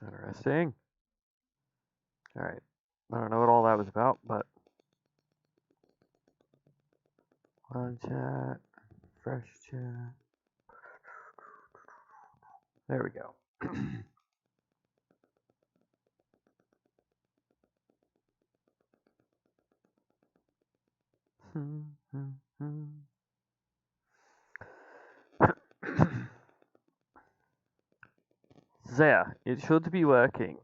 Interesting. Alright. I don't know what all that was about, but... On chat. Fresh chat. There we go. So yeah, it should be working.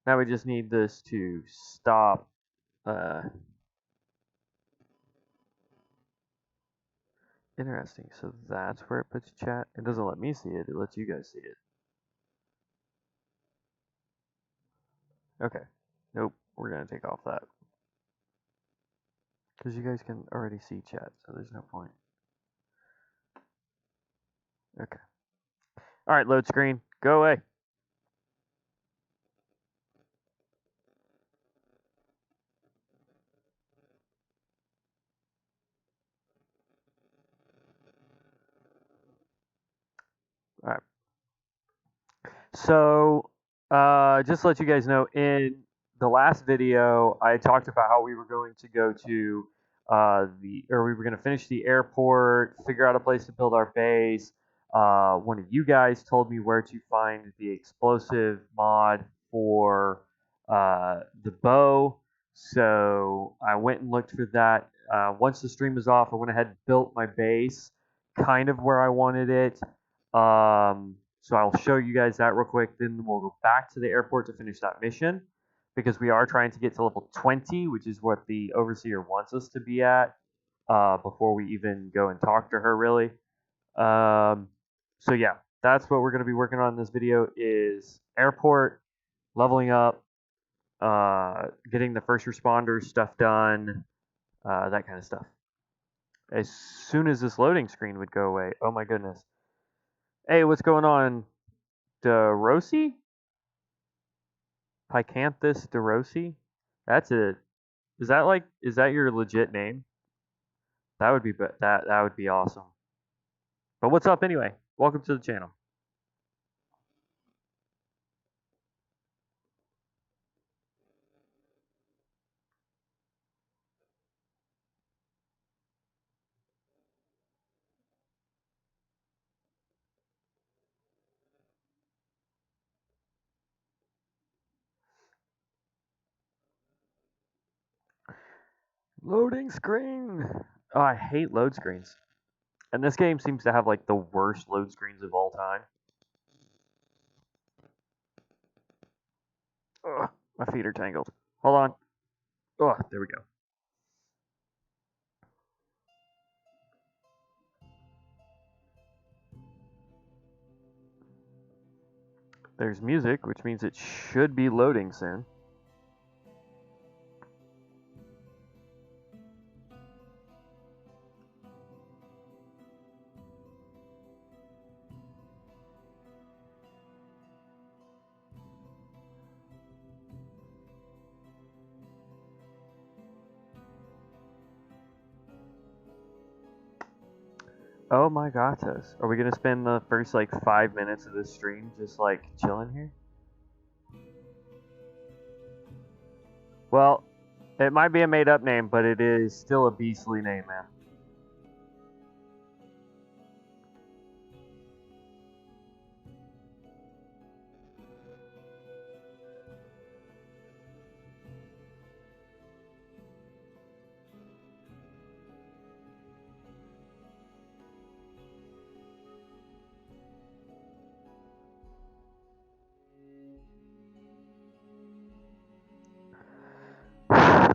Now we just need this to stop. Interesting. So that's where it puts chat. It doesn't let me see it. It lets you guys see it. Okay. Nope. We're gonna take off that because you guys can already see chat, so there's no point. Okay. All right. Load screen. Go away. All right. So, just to let you guys know, in the last video, I talked about how we were going to go to we were going to finish the airport, figure out a place to build our base. One of you guys told me where to find the explosive mod for the bow, so I went and looked for that. Once the stream was off, I went ahead and built my base, kind of where I wanted it. So I'll show you guys that real quick. Then we'll go back to the airport to finish that mission because we are trying to get to level 20, which is what the overseer wants us to be at before we even go and talk to her, really. So yeah, that's what we're going to be working on in this video is airport, leveling up, getting the first responders stuff done, that kind of stuff. As soon as this loading screen would go away, oh my goodness. Hey, what's going on? DeRossi? Picanthus DeRossi? That's it. Is that your legit name? That would be that would be awesome. But what's up anyway? Welcome to the channel. Loading screen. Oh, I hate load screens. And this game seems to have like the worst load screens of all time. Ugh, my feet are tangled. Hold on. Oh, there we go. There's music, which means it should be loading soon. Oh my gosh. Are we gonna spend the first like 5 minutes of this stream just like chilling here? Well, it might be a made up name, but it is still a beastly name, man.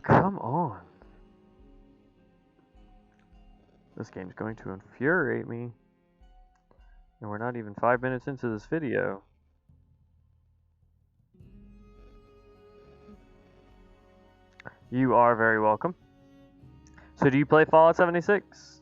Come on. This game's going to infuriate me. And we're not even 5 minutes into this video. You are very welcome. So do you play Fallout 76?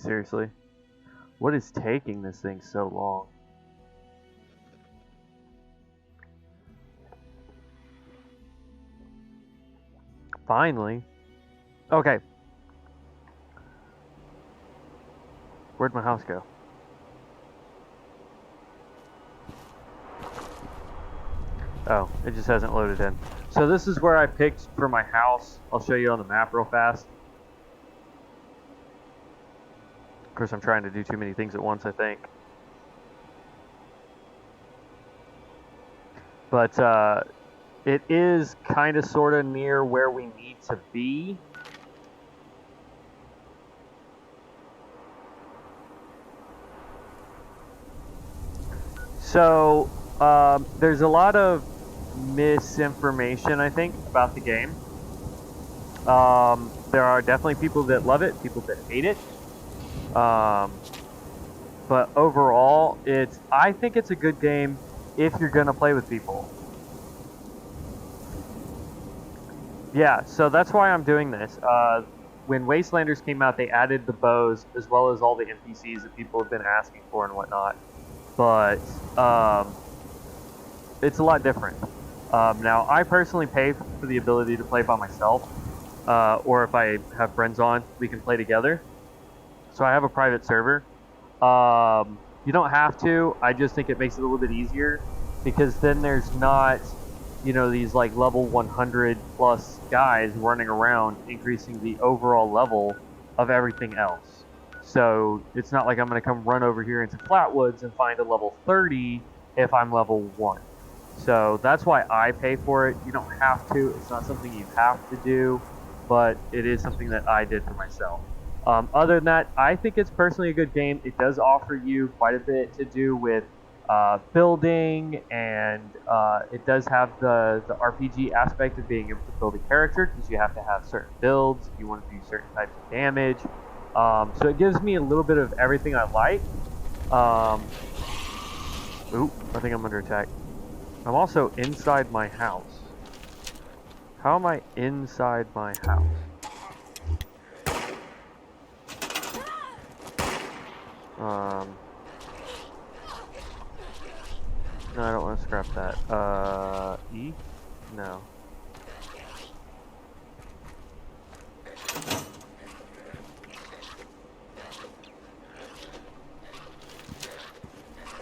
seriously. What is taking this thing so long? Finally. Okay. Where'd my house go? Oh, it just hasn't loaded in. So this is where I picked for my house. I'll show you on the map real fast. Of course, I'm trying to do too many things at once, I think. But it is kind of sort of near where we need to be. So there's a lot of misinformation, I think, about the game. There are definitely people that love it, people that hate it. But overall, I think it's a good game if you're going to play with people. Yeah, so that's why I'm doing this. When Wastelanders came out, they added the bows as well as all the NPCs that people have been asking for and whatnot. But it's a lot different. Now, I personally pay for the ability to play by myself, or if I have friends on, we can play together. So I have a private server. You don't have to. I just think it makes it a little bit easier because then there's not, these like level 100 plus guys running around increasing the overall level of everything else. So it's not like I'm going to come run over here into Flatwoods and find a level 30 if I'm level 1. So that's why I pay for it. You don't have to. It's not something you have to do, but it is something that I did for myself. Other than that, I think it's personally a good game. It does offer you quite a bit to do with building, and it does have the RPG aspect of being able to build a character because you have to have certain builds if you want to do certain types of damage. So it gives me a little bit of everything I like. Ooh, I think I'm under attack. I'm also inside my house. How am I inside my house? No, I don't want to scrap that. E? No.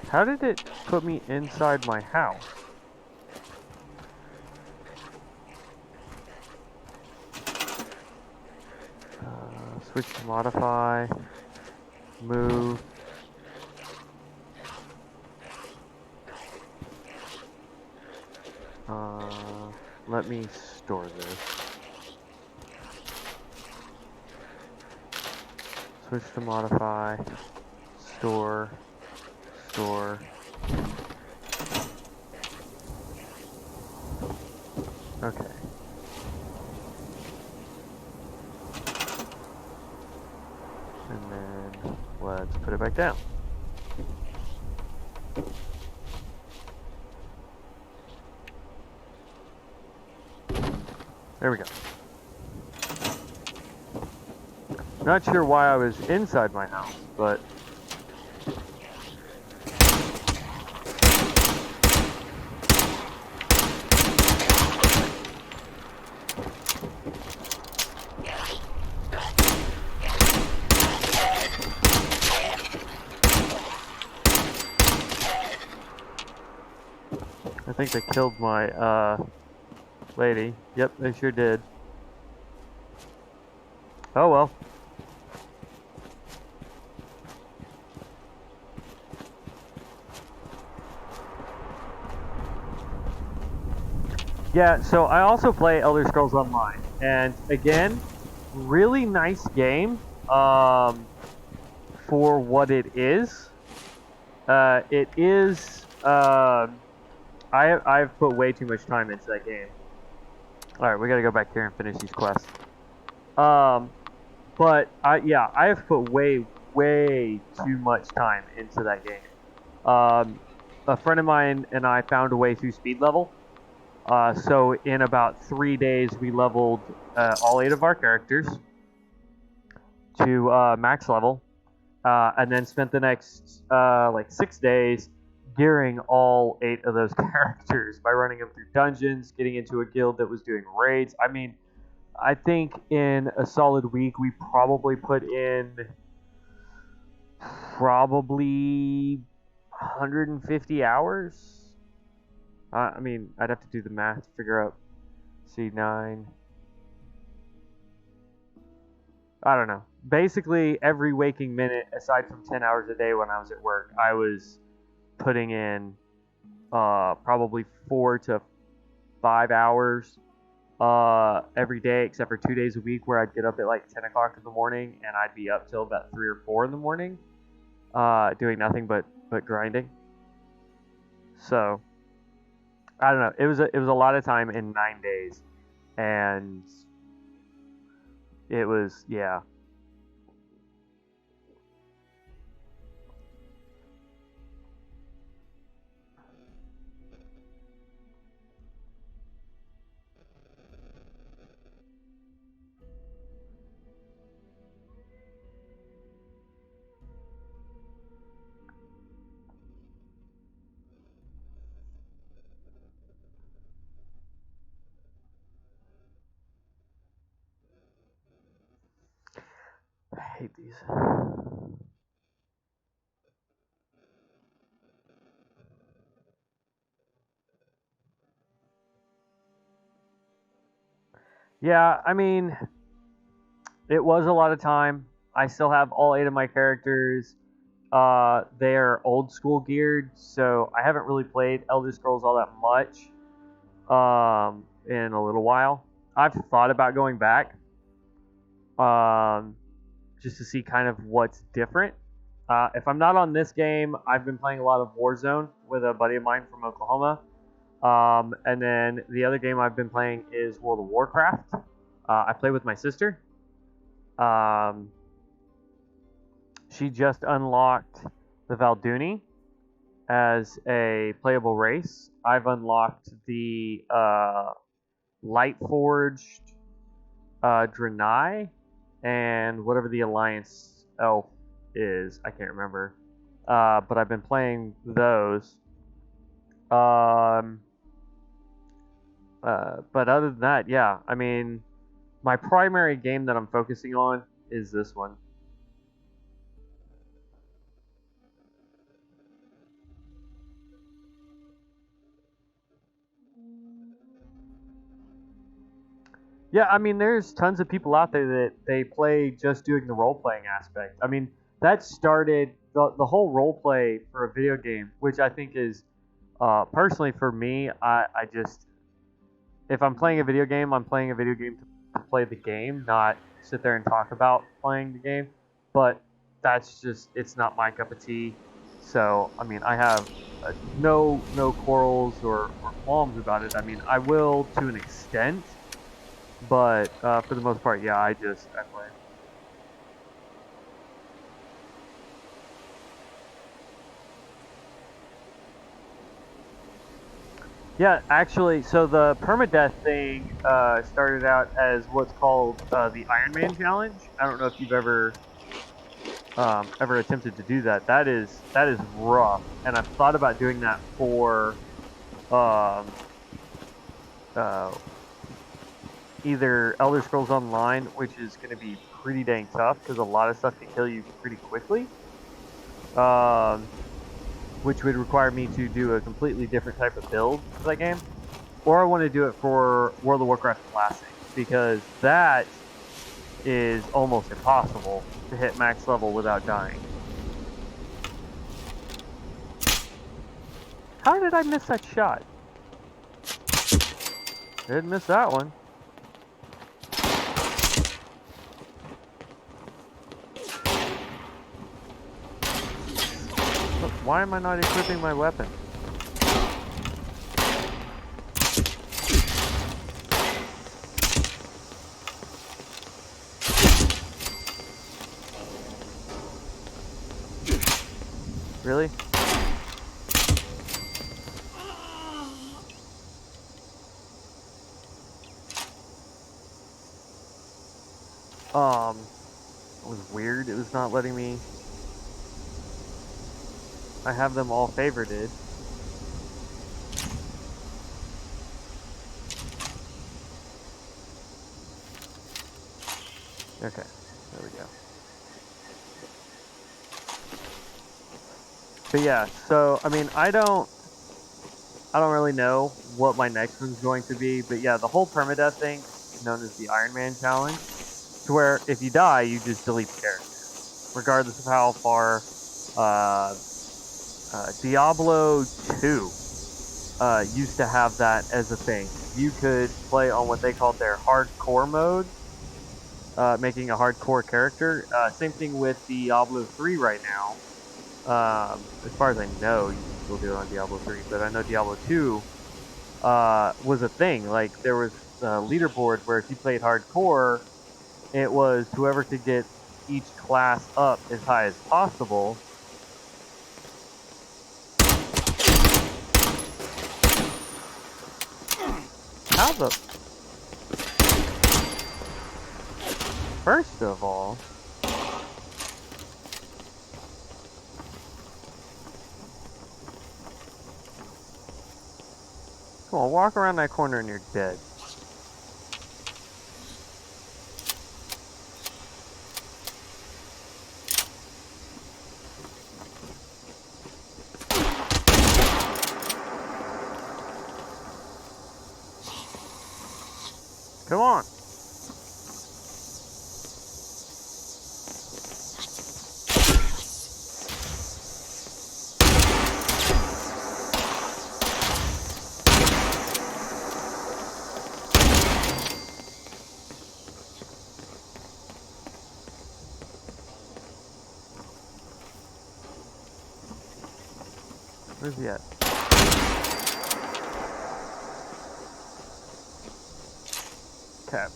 How did it put me inside my house? Switch to modify. Move. Let me store this. Switch to modify. Store. Store. Okay. And then let's put it back down. There we go. Not sure why I was inside my house, but I think they killed my lady. Yep, they sure did. Oh well. Yeah, so I also play Elder Scrolls Online, and again, really nice game for what it is. It is. I've put way too much time into that game. All right, we gotta go back here and finish these quests. But yeah, I have put way too much time into that game. A friend of mine and I found a way through speed level. So in about 3 days, we leveled all 8 of our characters to max level. and then spent the next like 6 days gearing all 8 of those characters by running them through dungeons, getting into a guild that was doing raids. I mean, I think in a solid week we probably put in probably 150 hours. I mean, I'd have to do the math to figure out C9. I don't know. Basically, every waking minute, aside from 10 hours a day when I was at work, I was putting in probably 4 to 5 hours every day, except for 2 days a week where I'd get up at like 10 o'clock in the morning and I'd be up till about 3 or 4 in the morning, doing nothing but grinding. So I don't know. It was a lot of time in 9 days, and it was, yeah. I hate these. Yeah, I mean, it was a lot of time. I still have all 8 of my characters. They're old school geared, so I haven't really played Elder Scrolls all that much in a little while. I've thought about going back just to see kind of what's different. If I'm not on this game, I've been playing a lot of Warzone with a buddy of mine from Oklahoma. And then the other game I've been playing is World of Warcraft. I play with my sister. She just unlocked the Valduni as a playable race. I've unlocked the Lightforged Draenei and whatever the Alliance elf is. I can't remember. But I've been playing those. But other than that, yeah, I mean, my primary game that I'm focusing on is this one. Yeah, I mean, there's tons of people out there that they play just doing the role-playing aspect. I mean, that started the whole role-play for a video game, which I think is, personally for me, I just, if I'm playing a video game, I'm playing a video game to play the game, not sit there and talk about playing the game. But that's just, it's not my cup of tea. So, I mean, I have no quarrels or qualms about it. I mean, I will to an extent. But for the most part, yeah, I play. Yeah, actually, so the permadeath thing started out as what's called the Iron Man challenge. I don't know if you've ever attempted to do that. That is rough, and I've thought about doing that for either Elder Scrolls Online, which is going to be pretty dang tough because a lot of stuff can kill you pretty quickly, which would require me to do a completely different type of build for that game, or I want to do it for World of Warcraft Classic, because that is almost impossible to hit max level without dying. How did I miss that shot? Didn't miss that one. Why am I not equipping my weapon? Really? It was weird. It was not letting me I have them all favorited. Okay, there we go. But yeah, so I mean, I don't really know what my next one's going to be, but yeah, the whole permadeath thing is known as the Iron Man challenge, to where if you die, you just delete the character, regardless of how far. Diablo 2 used to have that as a thing. You could play on what they called their hardcore mode, making a hardcore character. Same thing with Diablo 3 right now. As far as I know, you can still do it on Diablo 3, but I know Diablo 2 was a thing. Like, there was a leaderboard where if you played hardcore, it was whoever could get each class up as high as possible. How the... First of all... Come on, walk around that corner and you're dead. Come on. Where's he at? Okay.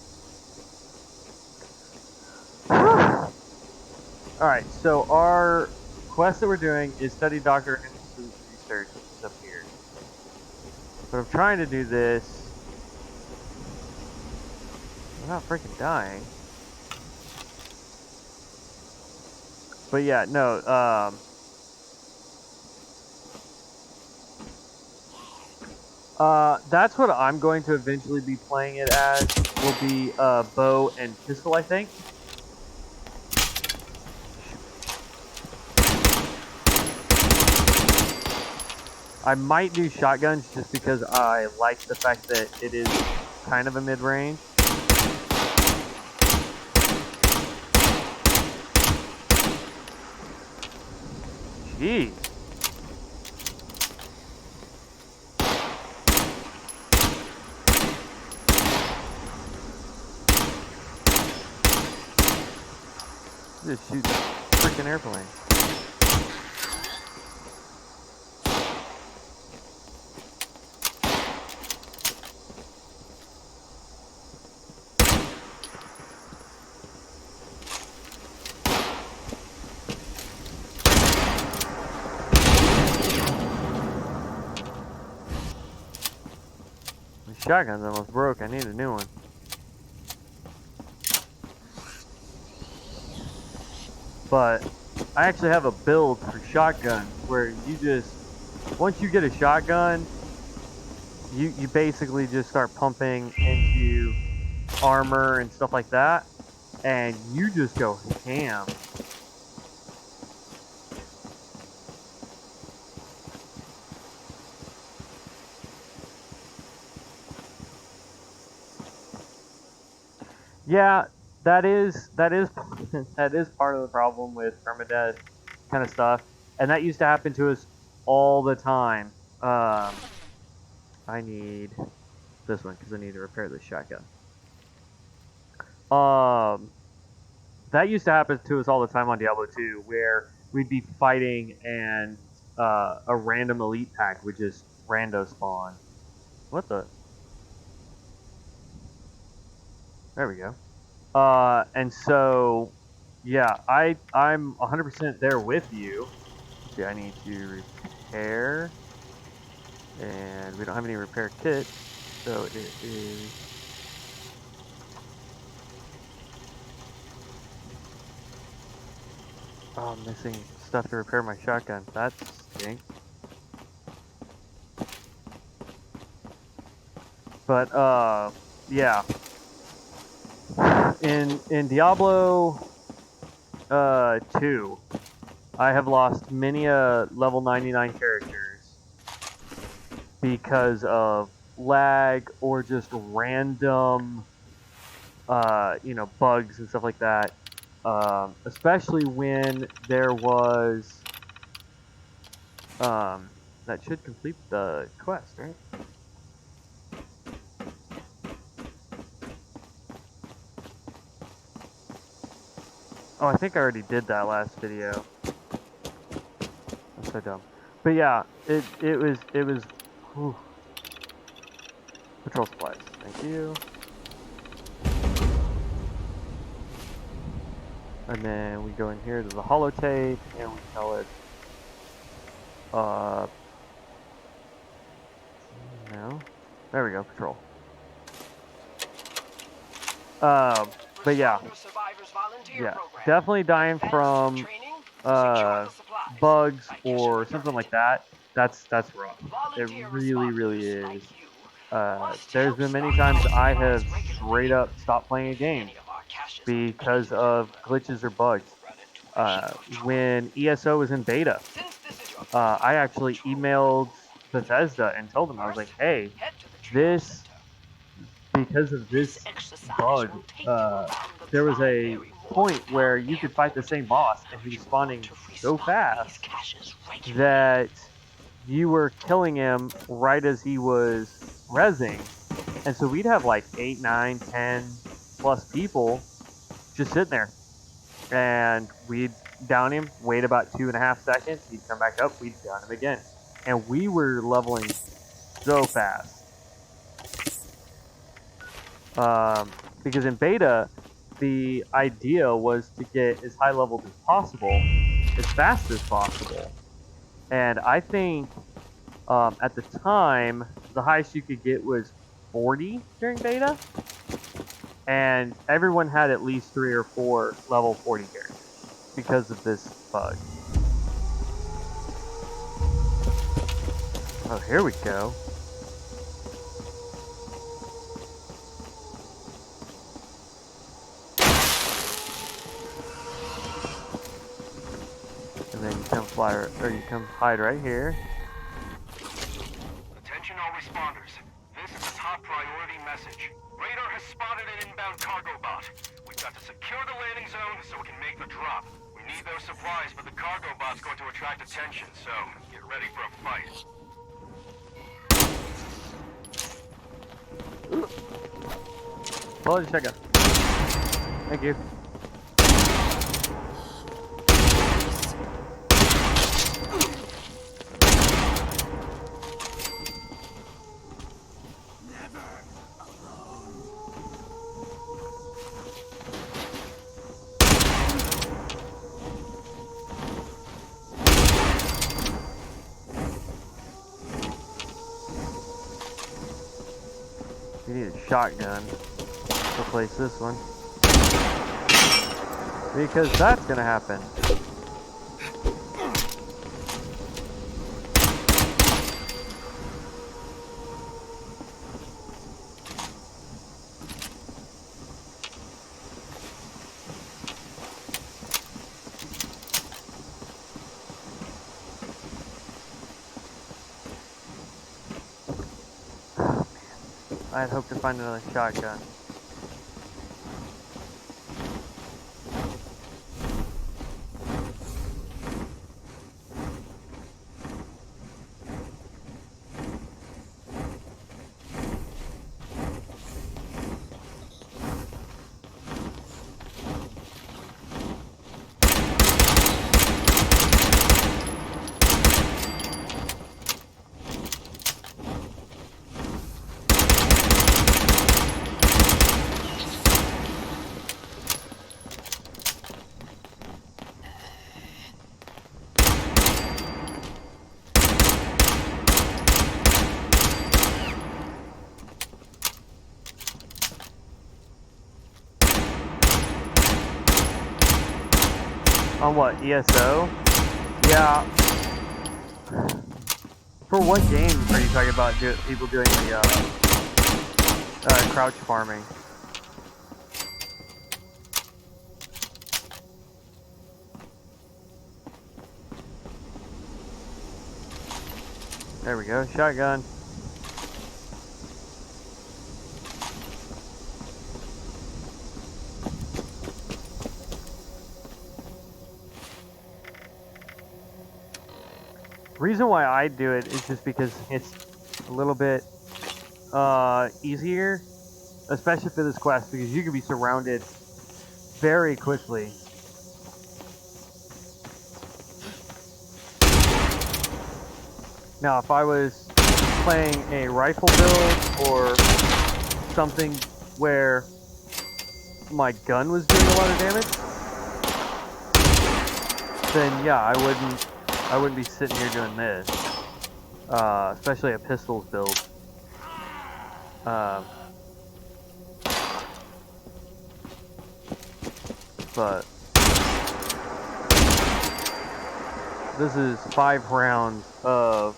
Alright, so our quest that we're doing is study Dr. Henderson's research, which is up here. But I'm trying to do this without freaking dying. But yeah, no, that's what I'm going to eventually be playing it as, will be bow and pistol, I think. I might do shotguns just because I like the fact that it is kind of a mid-range. Jeez. Just shoot the freaking airplane. The shotgun's almost broke. I need a new one. But I actually have a build for shotgun where you just, once you get a shotgun, you basically just start pumping into armor and stuff like that, and you just go ham. Yeah, that is that is part of the problem with permadeath kind of stuff, and that used to happen to us all the time. I need this one because I need to repair this shotgun. That used to happen to us all the time on Diablo 2, where we'd be fighting and a random elite pack would just rando spawn. What the? There we go. And so, yeah, I'm 100% there with you. See, I need to repair, and we don't have any repair kits, so it is. Oh, I'm missing stuff to repair my shotgun. That's think. But yeah. In Diablo 2, I have lost many a level 99 characters because of lag or just random bugs and stuff like that. Especially when there was that should complete the quest, right? Oh, I think I already did that last video. I'm so dumb. But yeah, it was whew. Patrol supplies. Thank you. And then we go in here to the holotape and we tell it no. There we go, patrol. But yeah, definitely dying from bugs or something like that. That's rough. It really, really is. There's been many times I have straight up stopped playing a game because of glitches or bugs. When ESO was in beta, I actually emailed Bethesda and told them, I was like, hey, because of this bug, there was a point where you could fight the same boss and he was spawning so fast that you were killing him right as he was rezzing. And so we'd have like 8, 9, 10 plus people just sitting there. And we'd down him, wait about 2.5 seconds, he'd come back up, we'd down him again. And we were leveling so fast. Because in beta, the idea was to get as high leveled as possible, as fast as possible. And I think at the time, the highest you could get was 40 during beta. And everyone had at least 3 or 4 level 40 characters because of this bug. Oh, here we go. And then you come fly, or you come hide right here. Attention all responders. This is a top priority message. Radar has spotted an inbound cargo bot. We've got to secure the landing zone so we can make the drop. We need those supplies, but the cargo bot's going to attract attention, so get ready for a fight. Quality checkup. Thank you. You need a shotgun to replace this one. Because that's gonna happen. I'd hope to find another shotgun. On what, ESO? Yeah, For what game are you talking about people doing the crouch farming? There we go, shotgun. Reason why I do it is just because it's a little bit easier, especially for this quest, because you can be surrounded very quickly. Now, if I was playing a rifle build or something where my gun was doing a lot of damage, then yeah, I wouldn't be sitting here doing this, especially a pistols build. But this is 5 rounds of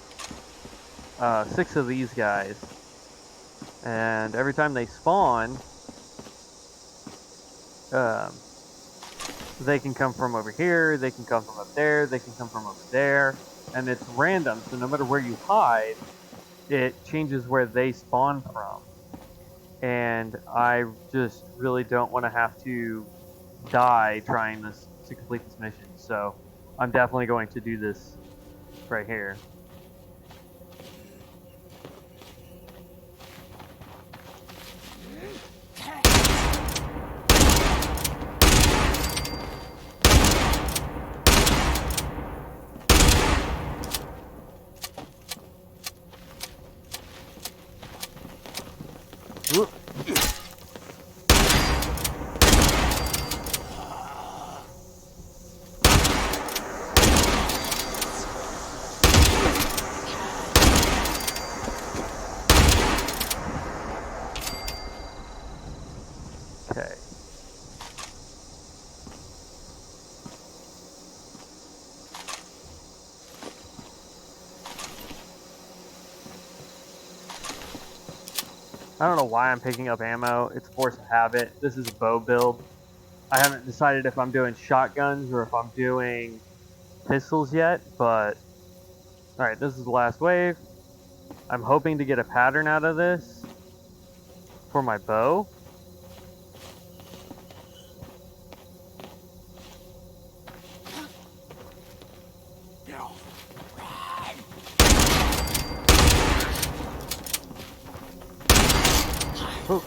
6 of these guys, and every time they spawn, they can come from over here, they can come from up there, they can come from over there, and it's random, so no matter where you hide, it changes where they spawn from. And I just really don't want to have to die trying to complete this mission, so I'm definitely going to do this right here. Whoop. Okay. I don't know why I'm picking up ammo. It's force of habit. This is a bow build. I haven't decided if I'm doing shotguns or if I'm doing pistols yet, but alright, this is the last wave. I'm hoping to get a pattern out of this for my bow. Oh.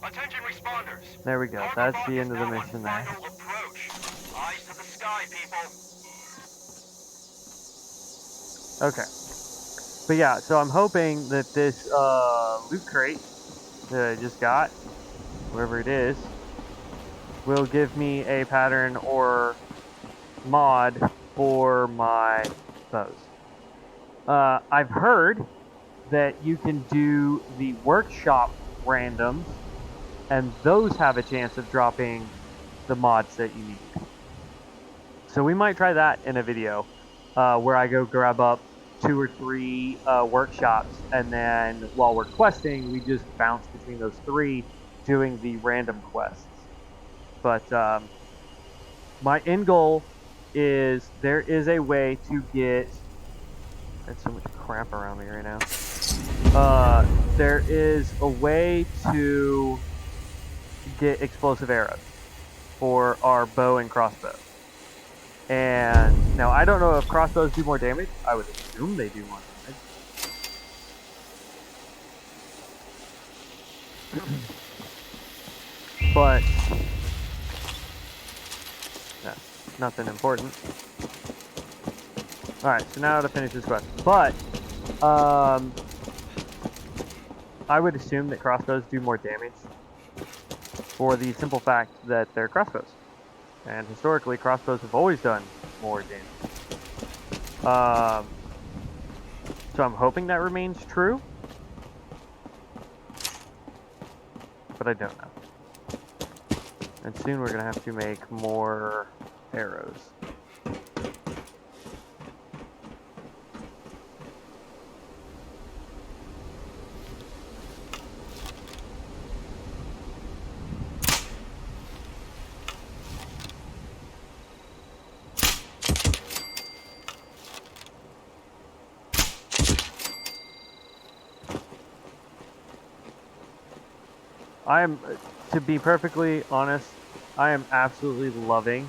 Attention responders. There we go. That's the end of the mission there. Eyes to the sky, people. Okay. But yeah, so I'm hoping that this loot crate that I just got, wherever it is, will give me a pattern or mod for my bows. I've heard that you can do the workshop randoms, and those have a chance of dropping the mods that you need. So we might try that in a video, where I go grab up 2 or 3 workshops, and then while we're questing, we just bounce between those 3 doing the random quests. But my end goal is there is a way to get... There's so much crap around me right now. There is a way to get explosive arrows for our bow and crossbow. And now I don't know if crossbows do more damage. I would assume they do more damage. But yeah, nothing important. Alright, so now to finish this quest. But I would assume that crossbows do more damage for the simple fact that they're crossbows. And historically, crossbows have always done more damage. So I'm hoping that remains true, but I don't know. And soon we're going to have to make more arrows. To be perfectly honest, I am absolutely loving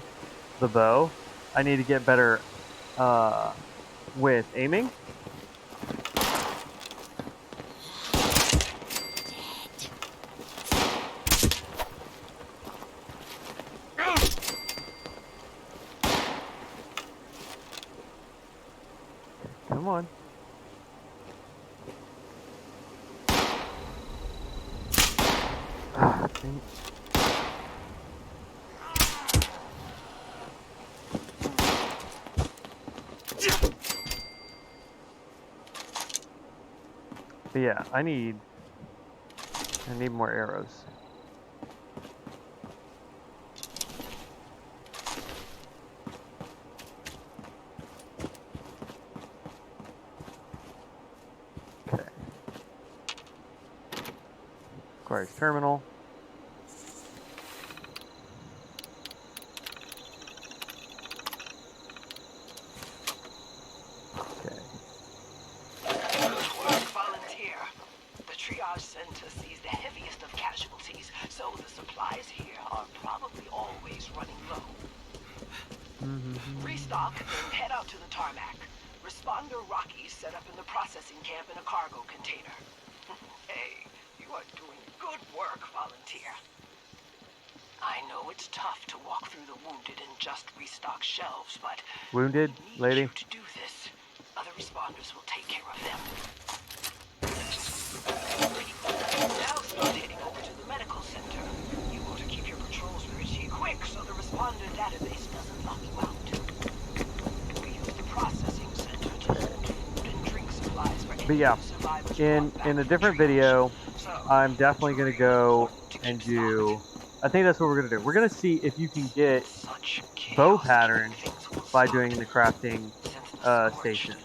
the bow. I need to get better with aiming. Come on. Ah, dang it. But yeah, I need more arrows. Okay. Requires terminal. Center sees the heaviest of casualties, so the supplies here are probably always running low. Restock, then head out to the tarmac. Responder Rocky's set up in the processing camp in a cargo container. Hey, you are doing good work, volunteer. I know it's tough to walk through the wounded and just restock shelves, but Wounded, we need lady. you to do this. Other responders will take care of them. Now start heading over to the medical center. You want to keep your patrols pretty quick so the responder database doesn't lock you out. We use the processing center to hold food and drink supplies for But yeah, in a different video, I'm definitely gonna go and do. I think that's what we're gonna do. We're gonna see if you can get bow patterns by doing the crafting stations,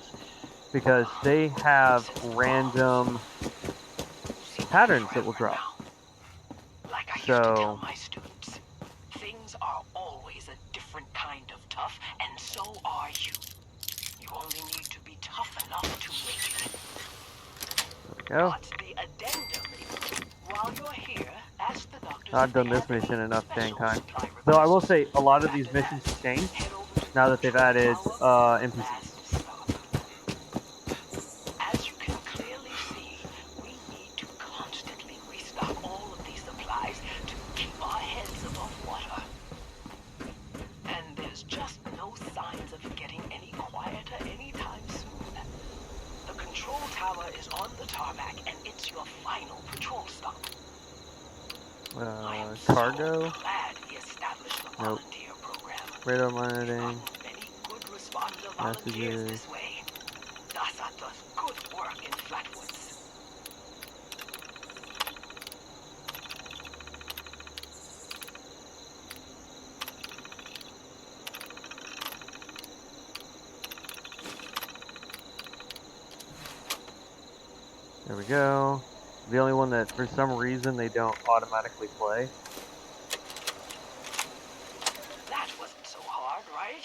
because they have random patterns that will drop. Like I used to tell my students, things are always a different kind of tough, and so are you. You only need to be tough enough to make it. There we go. But the addendum, while you're here, ask the doctors. I've done this mission enough dang time. Though I will say, a lot of these missions have changed now that they've added NPCs. As you can clearly see, we need to constantly restock all of these supplies to keep our heads above water. And there's just no signs of it getting any quieter anytime soon. The control tower is on the tarmac, and it's your final patrol stop. Cargo? So glad we established the volunteer program. Radar monitoring. Many good responder volunteers this way. DASA does good work in Flatwoods. There we go. The only one that for some reason they don't automatically play. That wasn't so hard, right?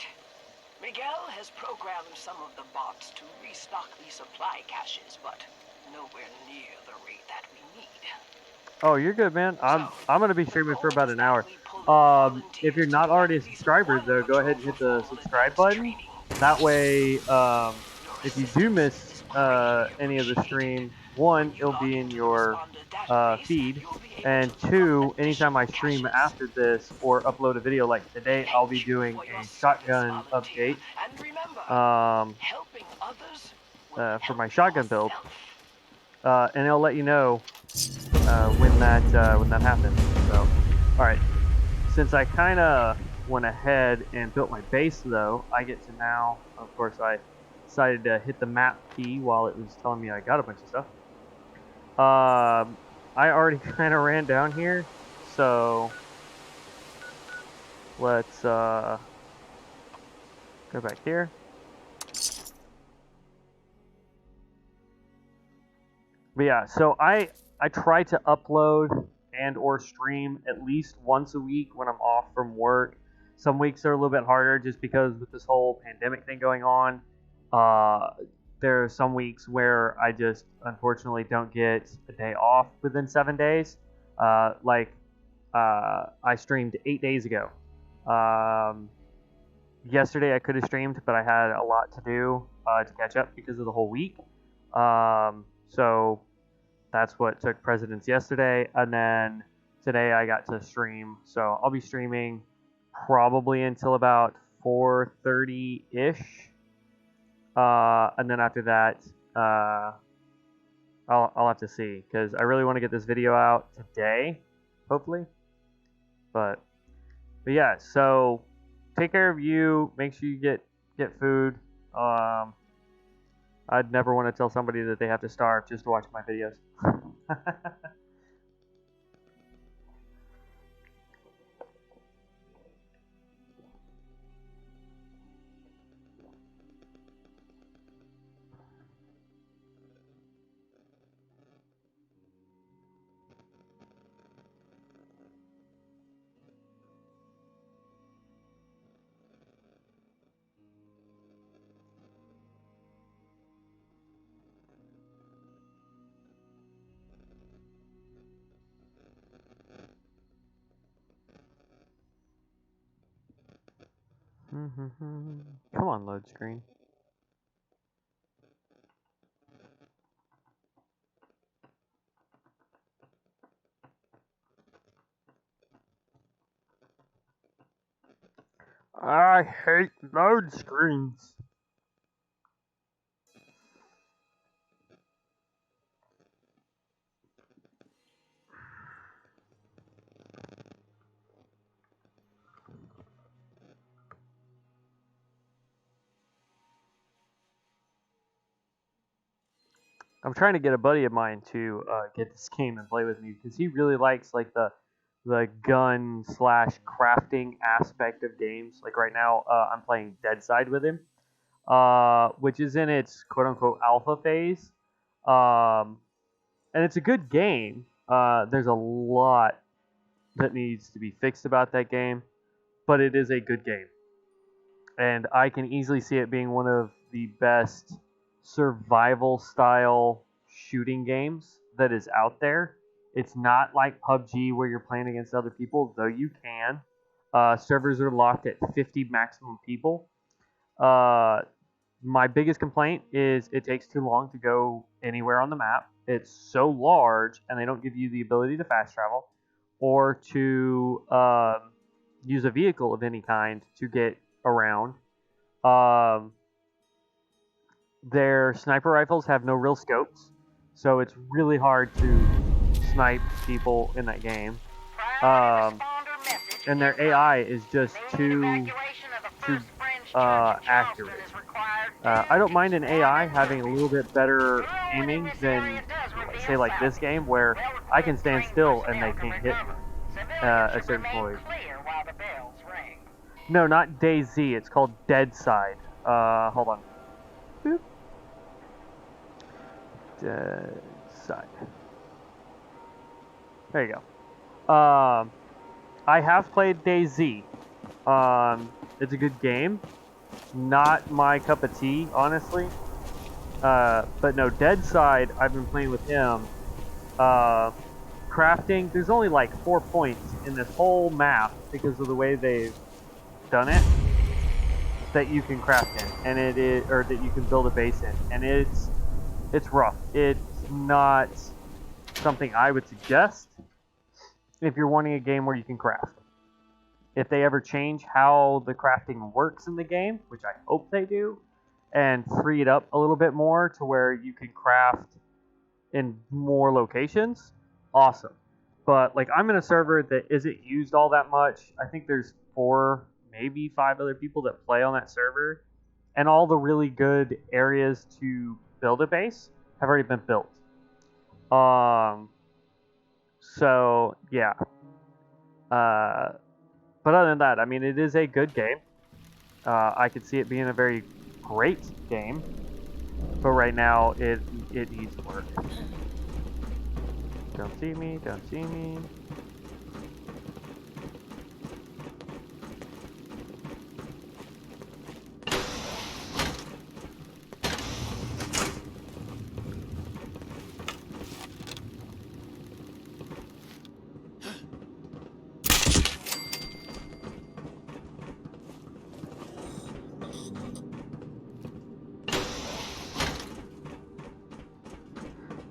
Miguel has programmed some of the bots to restock the supply caches, but nowhere near the rate that we need. Oh, you're good, man. I'm gonna be streaming for about an hour. If you're not already a subscriber, though, go ahead and hit the subscribe button. That way, if you do miss any of the stream, one, it'll be in your feed, and two, anytime I stream after this or upload a video like today, I'll be doing a shotgun update for my shotgun build. and it'll let you know when that happens. So, all right. Since I kind of went ahead and built my base, though, I get to now. Of course, I decided to hit the map key while it was telling me I got a bunch of stuff. I already kind of ran down here, so let's go back here. But yeah, so I try to upload and or stream at least once a week when I'm off from work. Some weeks are a little bit harder just because with this whole pandemic thing going on. There are some weeks where I just unfortunately don't get a day off within 7 days. I streamed 8 days ago. Yesterday I could have streamed, but I had a lot to do to catch up because of the whole week. So that's what took precedence yesterday, and then today I got to stream. So I'll be streaming probably until about 4:30-ish, and then after that, I'll have to see because I really want to get this video out today, hopefully. But yeah, so take care of you. Make sure you get food. I'd never want to tell somebody that they have to starve just to watch my videos. Come on, load screen. I hate load screens. I'm trying to get a buddy of mine to get this game and play with me because he really likes like the gun slash crafting aspect of games. Like right now, I'm playing Dead Side with him, which is in its quote unquote alpha phase, and it's a good game. There's a lot that needs to be fixed about that game, but it is a good game, and I can easily see it being one of the best survival style shooting games that is out there. It's not like PUBG where you're playing against other people, though you can. Servers are locked at 50 maximum people. My biggest complaint is it takes too long to go anywhere on the map. It's so large, and they don't give you the ability to fast travel or to use a vehicle of any kind to get around. Their sniper rifles have no real scopes, so it's really hard to snipe people in that game. And their AI is just too accurate. I don't mind an AI having a little bit better aiming than, say, like this game, where I can stand still and they can't hit me at a certain point. No, not DayZ. It's called Dead Side. Hold on. Boop. Dead Side. There you go. I have played DayZ. It's a good game. Not my cup of tea, honestly. But no, Dead Side, I've been playing with him. Crafting, there's only like 4 points in this whole map because of the way they've done it that you can craft in, and it is, or that you can build a base in, and it's rough. It's not something I would suggest if you're wanting a game where you can craft. If they ever change how the crafting works in the game, which I hope they do, and free it up a little bit more to where you can craft in more locations, awesome. But like I'm in a server that isn't used all that much. I think there's 4, maybe 5 other people that play on that server, and all the really good areas to build a base have already been built. So yeah. But other than that, I mean, it is a good game. I could see it being a very great game, but right now it needs work. Don't see me, don't see me.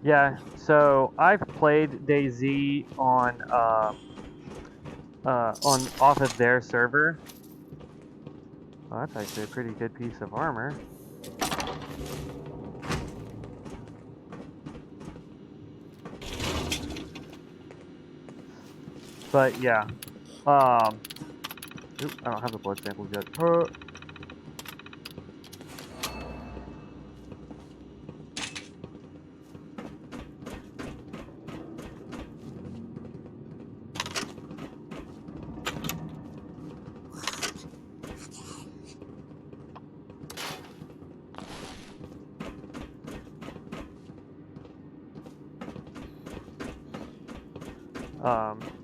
Yeah, so I've played DayZ on off of their server. Well, that's actually a pretty good piece of armor. But yeah, oop, I don't have the blood samples yet.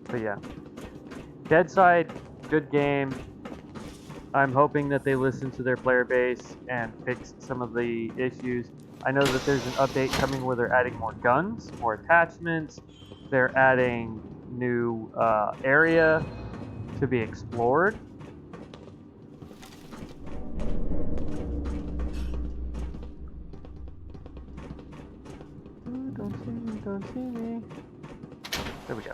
But yeah, Deadside, good game. I'm hoping that they listen to their player base and fix some of the issues. I know that there's an update coming where they're adding more guns, more attachments. They're adding new area to be explored. Ooh, don't see me, don't see me. There we go.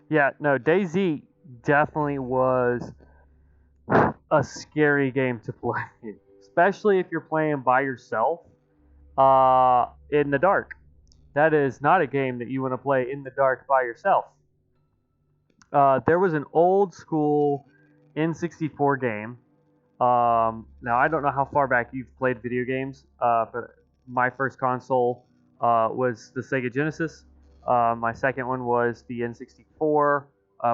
Yeah, no, DayZ definitely was a scary game to play, especially if you're playing by yourself in the dark. That is not a game that you want to play in the dark by yourself. There was an old school N64 game. Now, I don't know how far back you've played video games, but my first console was the Sega Genesis. My second one was the N64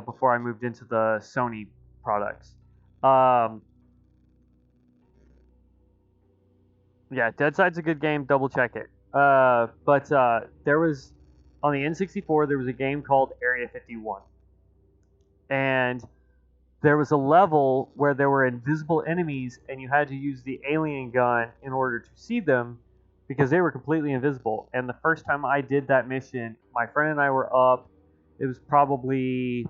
before I moved into the Sony products. Yeah, Deadside's a good game. Double check it. But there was on the N64 there was a game called Area 51, and there was a level where there were invisible enemies, and you had to use the alien gun in order to see them because they were completely invisible. And the first time I did that mission, my friend and I were up. It was probably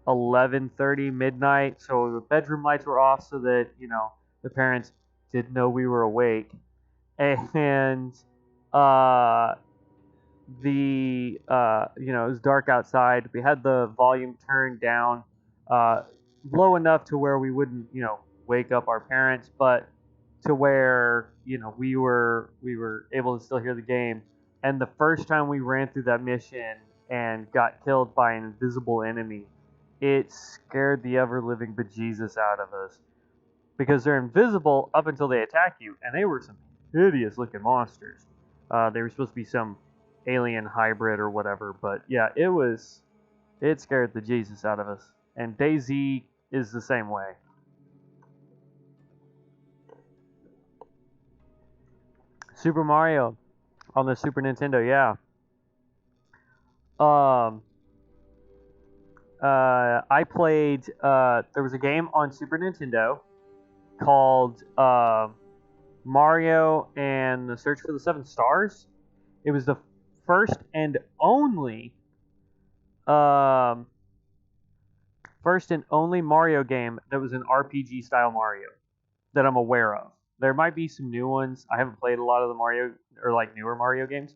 11:30 midnight, so the bedroom lights were off so that the parents didn't know we were awake, and uh, it was dark outside. We had the volume turned down uh, low enough to where we wouldn't wake up our parents, but to where we were able to still hear the game. And the first time we ran through that mission and got killed by an invisible enemy, it scared the ever living bejesus out of us because they're invisible up until they attack you, and they were some hideous looking monsters. They were supposed to be some alien hybrid or whatever, but yeah, it scared the Jesus out of us. And DayZ is the same way. Super Mario on the Super Nintendo, yeah. Um, I played. There was a game on Super Nintendo called Mario and the Search for the Seven Stars. It was the first and only um, Mario game that was an RPG style Mario that I'm aware of. There might be some new ones. I haven't played a lot of the Mario or like newer Mario games,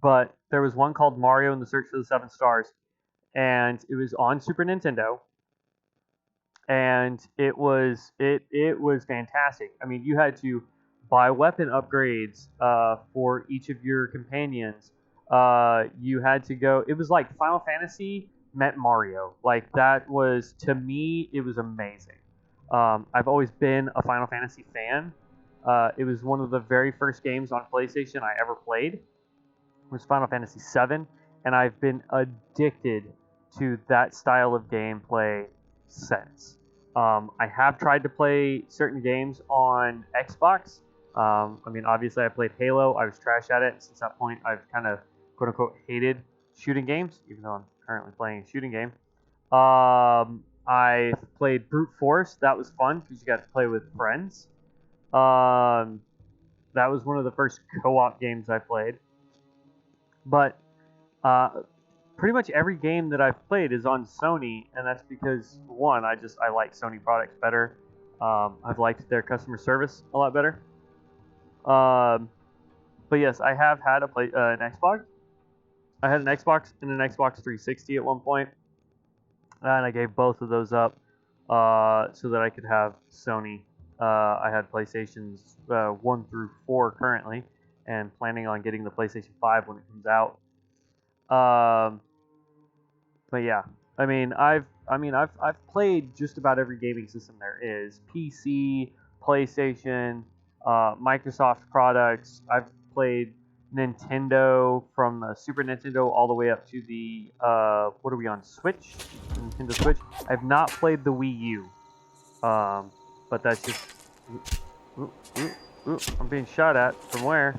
but there was one called Mario and the Search for the Seven Stars, and it was on Super Nintendo, and it was fantastic. I mean, you had to buy weapon upgrades for each of your companions. You had to go. It was like Final Fantasy met Mario. Like that was, to me, it was amazing. I've always been a Final Fantasy fan. It was one of the very first games on PlayStation I ever played. It was Final Fantasy VII, and I've been addicted to that style of gameplay since. I have tried to play certain games on Xbox. I mean, obviously, I played Halo. I was trash at it. Since that point, I've kind of, quote unquote, hated shooting games, even though I'm currently playing a shooting game. I played Brute Force. That was fun because you got to play with friends. That was one of the first co-op games I played. But pretty much every game that I've played is on Sony, and that's because, one, I like Sony products better. I've liked their customer service a lot better. But yes, I have had an Xbox. I had an Xbox and an Xbox 360 at one point, and I gave both of those up so that I could have Sony. I had PlayStations 1 through 4 currently, and planning on getting the PlayStation 5 when it comes out. But yeah, I've played just about every gaming system there is: PC, PlayStation, Microsoft products. I've played Nintendo from Super Nintendo all the way up to the what are we on, Switch? Nintendo Switch. I've not played the Wii U, but that's just. Ooh, I'm being shot at from where?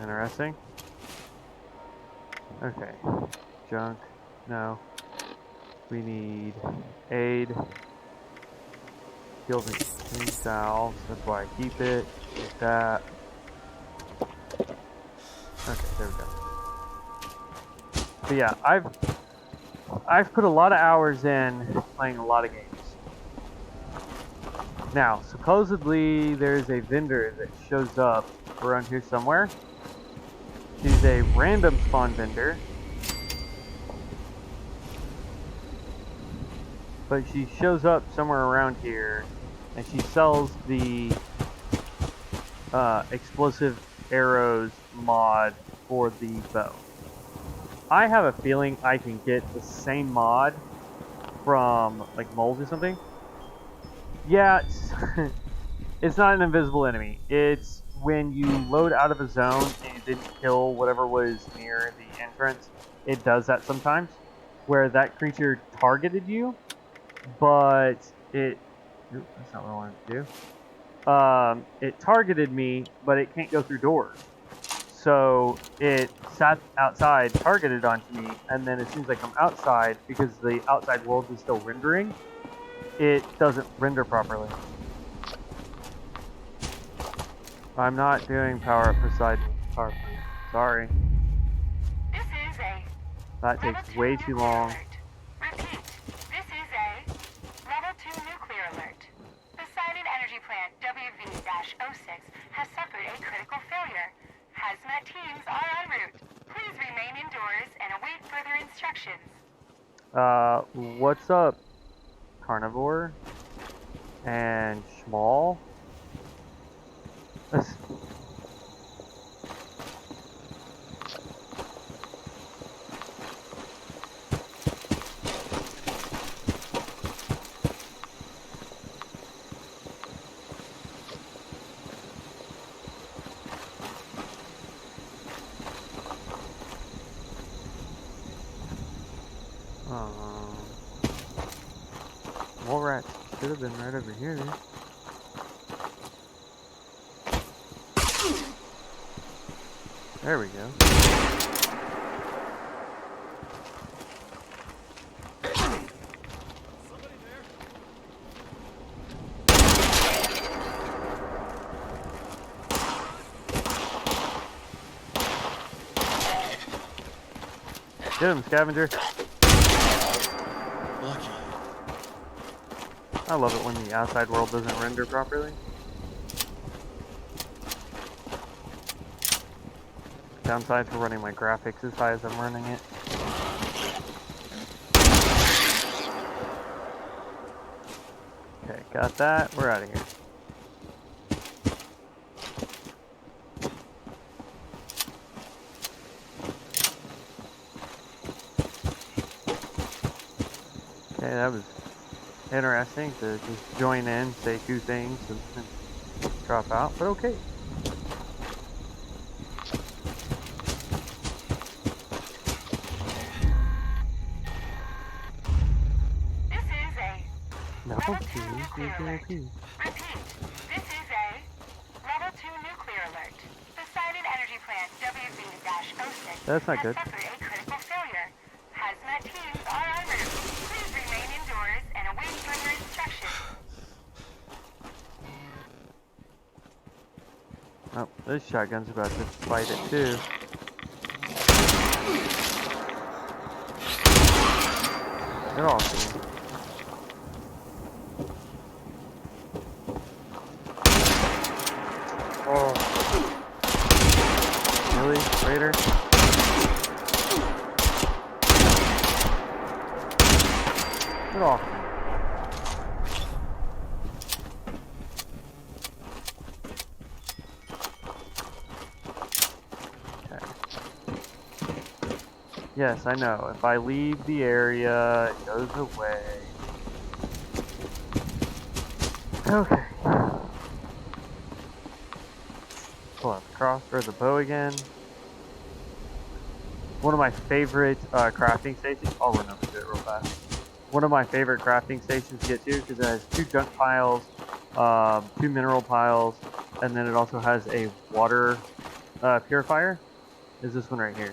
Interesting. Okay. Junk. No. We need aid. Skills and clean salves. That's why I keep it. Like that. Okay, there we go. But yeah, I've put a lot of hours in playing a lot of games. Now, supposedly there's a vendor that shows up around here somewhere. She's a random spawn vendor, but she shows up somewhere around here, and she sells the explosive arrows mod for the bow. I have a feeling I can get the same mod from like moles or something. Yeah, it's not an invisible enemy. It's when you load out of a zone and you didn't kill whatever was near the entrance, it does that sometimes, where that creature targeted you, but it... Oop, that's not what I wanted to do. It targeted me, but it can't go through doors. So it sat outside, targeted onto me, and then as soon as I come outside, because the outside world is still rendering, it doesn't render properly. I'm not doing power up for side power. Sorry. This is a That takes way too long. Repeat, this is a Level 2 nuclear alert. The Sidon Energy Plant WV-06 has suffered a critical failure. Hazmat teams are en route. Please remain indoors and await further instructions. What's up, Carnivore? And Schmall? More rats should have been right over here. There we go. Get him, scavenger. Lucky. I love it when the outside world doesn't render properly. Downside for running my graphics as high as I'm running it. Okay, got that. We're out of here. Okay, that was interesting to just join in, say two things, and drop out, but okay. This is a No, Level 2 please, nuclear please, alert. please. Repeat, this is a Level 2 nuclear alert. The Poseidon Energy Plant WV-06 That's not has good. suffered a critical failure. Hazmat teams are en route. Please remain indoors and await further instructions. Oh, this shotgun's about to fight it too. They're all cool. Oh. Really? Raider? Get off me. Okay. Yes, I know. If I leave the area, it goes away. Okay. Pull out the cross or the bow again. One of my favorite crafting stations. I'll run over to it real fast. One of my favorite crafting stations to get to because it has 2 junk piles, 2 mineral piles, and then it also has a water purifier. Is this one right here?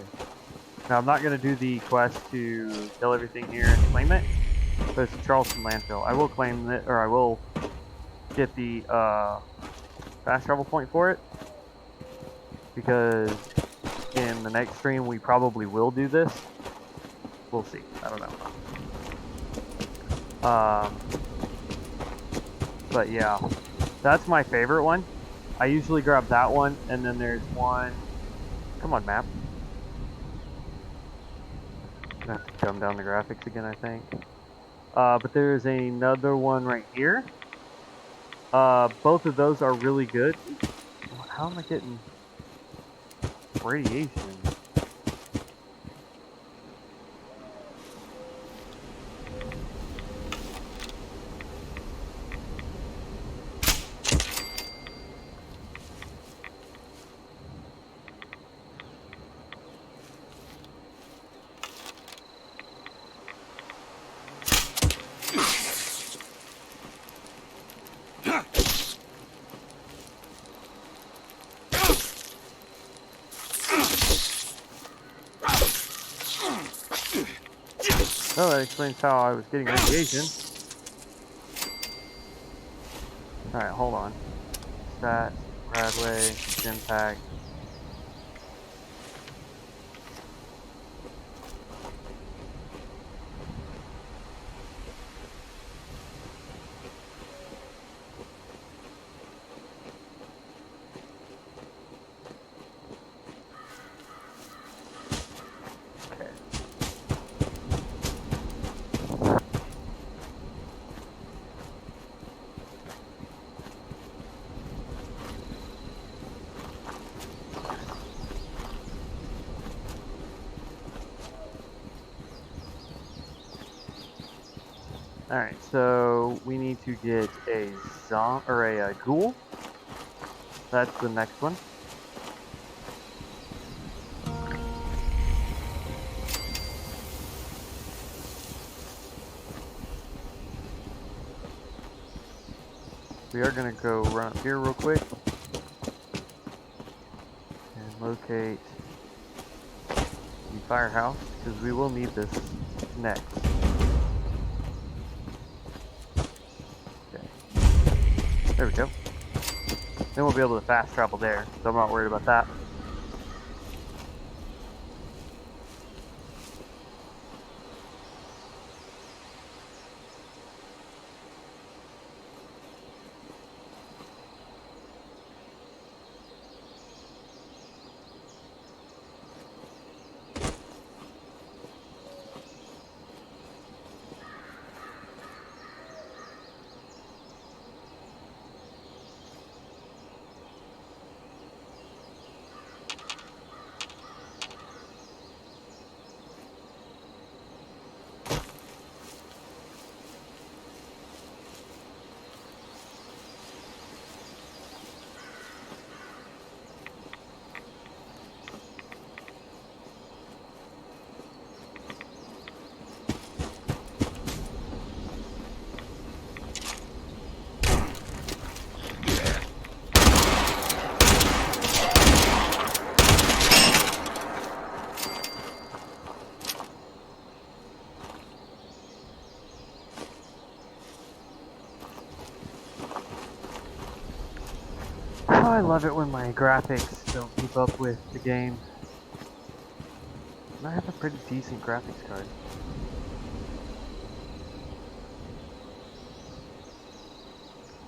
Now I'm not going to do the quest to kill everything here and claim it, but it's the Charleston Landfill. I will claim it, or I will get the fast travel point for it, because in the next stream we probably will do this. We'll see. I don't know. But yeah, that's my favorite one. I usually grab that one, and then there's one. Come on, map. I'm gonna have to dumb down the graphics again, I think. But there's another one right here. Both of those are really good. How am I getting radiation? Oh, that explains how I was getting radiation. Alright, hold on. Stats, Radway, impact. Alright, so we need to get a a ghoul. That's the next one. We are gonna go run up here real quick and locate the firehouse, because we will need this next. There we go. Then we'll be able to fast travel there, so I'm not worried about that. I love it when my graphics don't keep up with the game. And I have a pretty decent graphics card.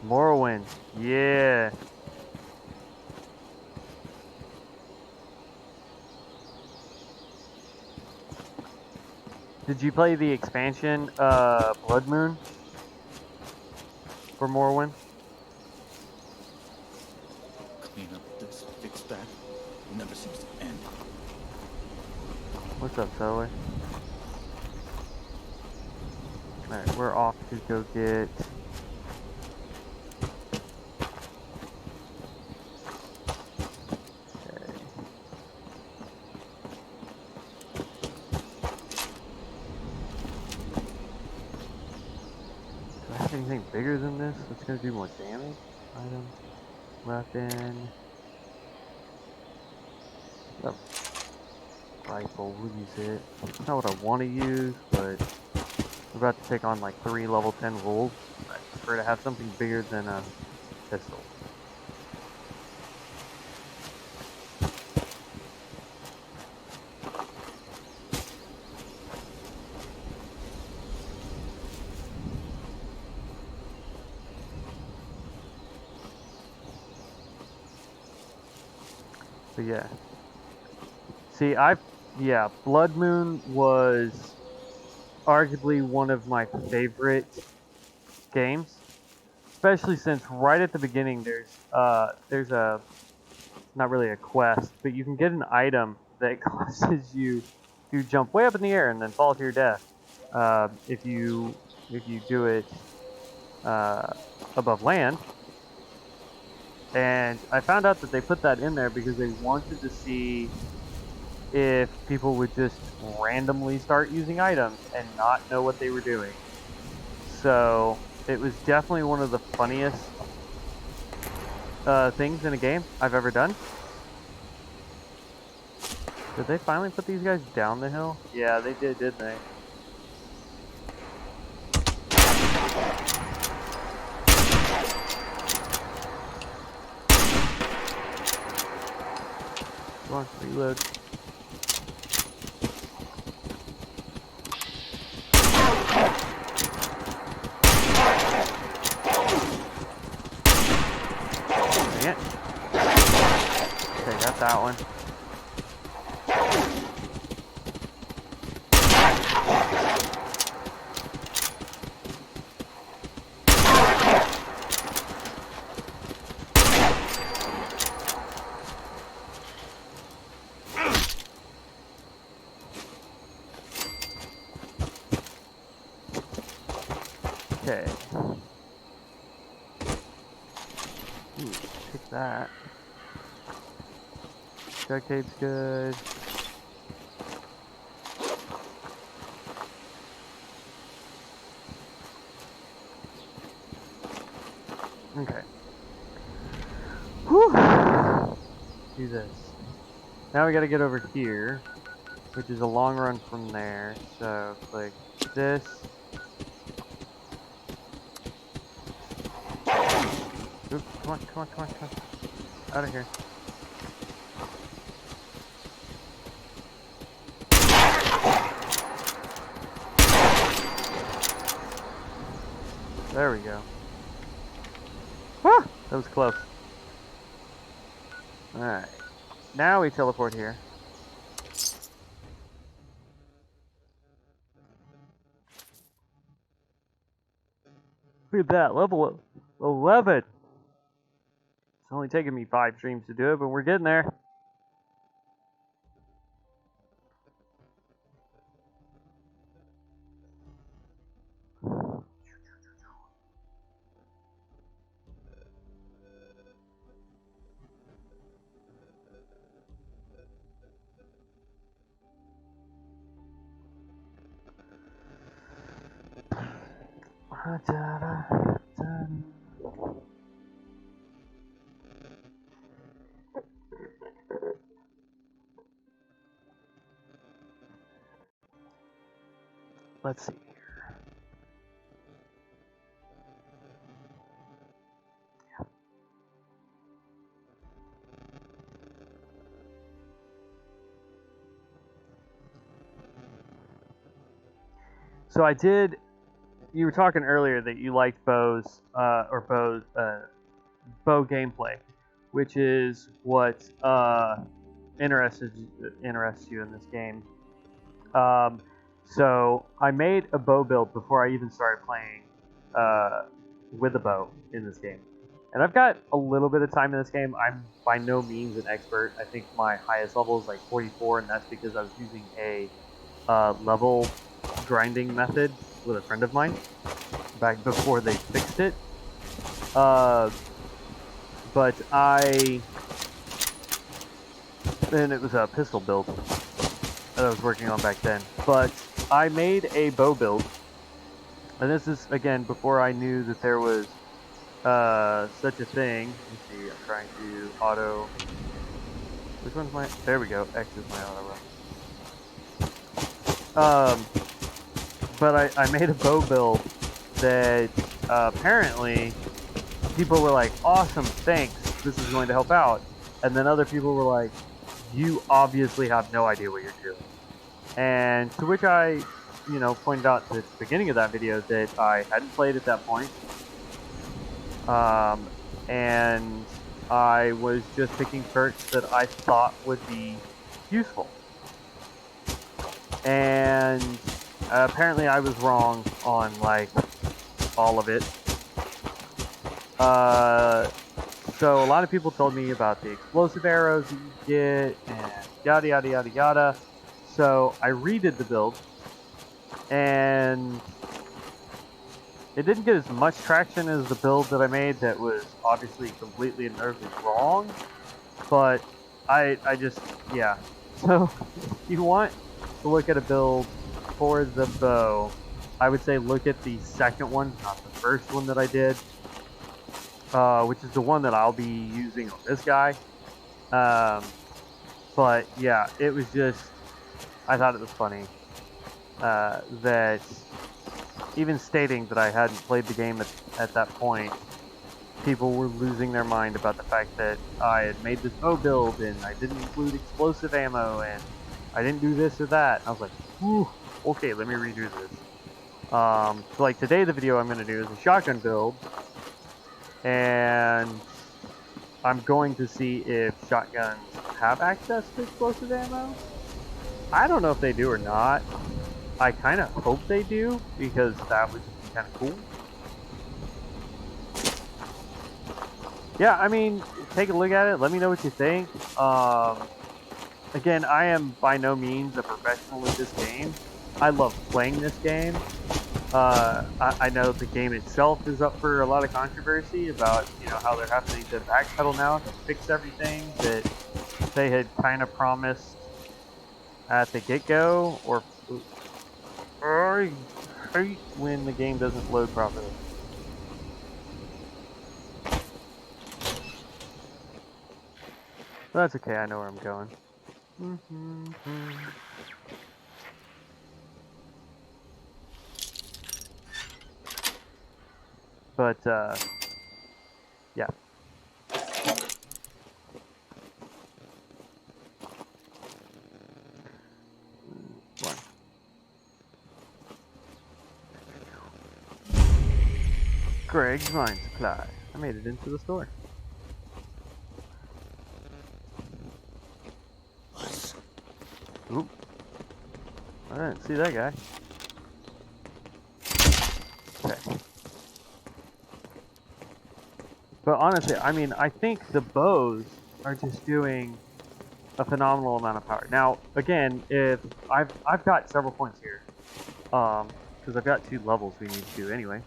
Morrowind, yeah. Did you play the expansion, Blood Moon, for Morrowind? Clean up this, fix that. It never seems to end. What's up, Solar? Alright, we're off to go get... Okay. Do I have anything bigger than this that's gonna do more damage? Item, weapon... Oh. Rifle, we'll use it. It's not what I want to use, but we're about to take on like 3 level 10 wolves. I prefer to have something bigger than a pistol. So yeah. See, yeah, Blood Moon was arguably one of my favorite games, especially since right at the beginning there's a, not really a quest, but you can get an item that causes you to jump way up in the air and then fall to your death if you do it above land. And I found out that they put that in there because they wanted to see if people would just randomly start using items and not know what they were doing. So it was definitely one of the funniest things in a game I've ever done. Did they finally put these guys down the hill? Yeah, they did, didn't they? Come on, reload. Dang it. Okay, got that one. Okay. Ooh, take that. Duct tape's good. Okay. Whew. Do this. Now we gotta get over here, which is a long run from there. So click this. Oops, come on, come on, come on, come on. Out of here. There we go. Ah, that was close. Alright. Now we teleport here. Look at that, level 11. It's only taken me 5 streams to do it, but we're getting there. Let's see here. So I did. You were talking earlier that you liked bows bow gameplay, which is what interests you in this game. So I made a bow build before I even started playing with a bow in this game. And I've got a little bit of time in this game. I'm by no means an expert. I think my highest level is like 44, and that's because I was using a level grinding method with a friend of mine back before they fixed it. But and it was a pistol build that I was working on back then. But I made a bow build, and this is again before I knew that there was such a thing. Let's see, I'm trying to auto. Which one's my? There we go. X is my auto run. But I made a bow build that apparently people were like, "Awesome, thanks. This is going to help out." And then other people were like, "You obviously have no idea what you're doing." And to which I, pointed out at the beginning of that video that I hadn't played at that point. And I was just picking perks that I thought would be useful. And apparently I was wrong on, like, all of it. So a lot of people told me about the explosive arrows that you get, and yada yada yada yada. So I redid the build, and it didn't get as much traction as the build that I made that was obviously completely and utterly wrong. But I just, yeah. So if you want to look at a build for the bow, I would say look at the second one, not the first one that I did, which is the one that I'll be using on this guy. But yeah, it was just, I thought it was funny that even stating that I hadn't played the game at that point, people were losing their mind about the fact that I had made this bow build and I didn't include explosive ammo and I didn't do this or that. And I was like, whew, okay, let me redo this. So like today the video I'm going to do is a shotgun build, and I'm going to see if shotguns have access to explosive ammo. I don't know if they do or not. I kind of hope they do, because that would be kind of cool. Yeah, I mean, take a look at it. Let me know what you think. Again, I am by no means a professional in this game. I love playing this game. I know the game itself is up for a lot of controversy about, how they're having to backpedal now to fix everything that they had kind of promised at the get-go, or when the game doesn't load properly. But that's okay, I know where I'm going. But, yeah. One. Greg's Mine Supply. I made it into the store. Oop. I didn't see that guy. Okay. But honestly, I mean, I think the bows are just doing a phenomenal amount of power. Now, again, if I've got several points here, because I've got 2 levels we need to do anyway.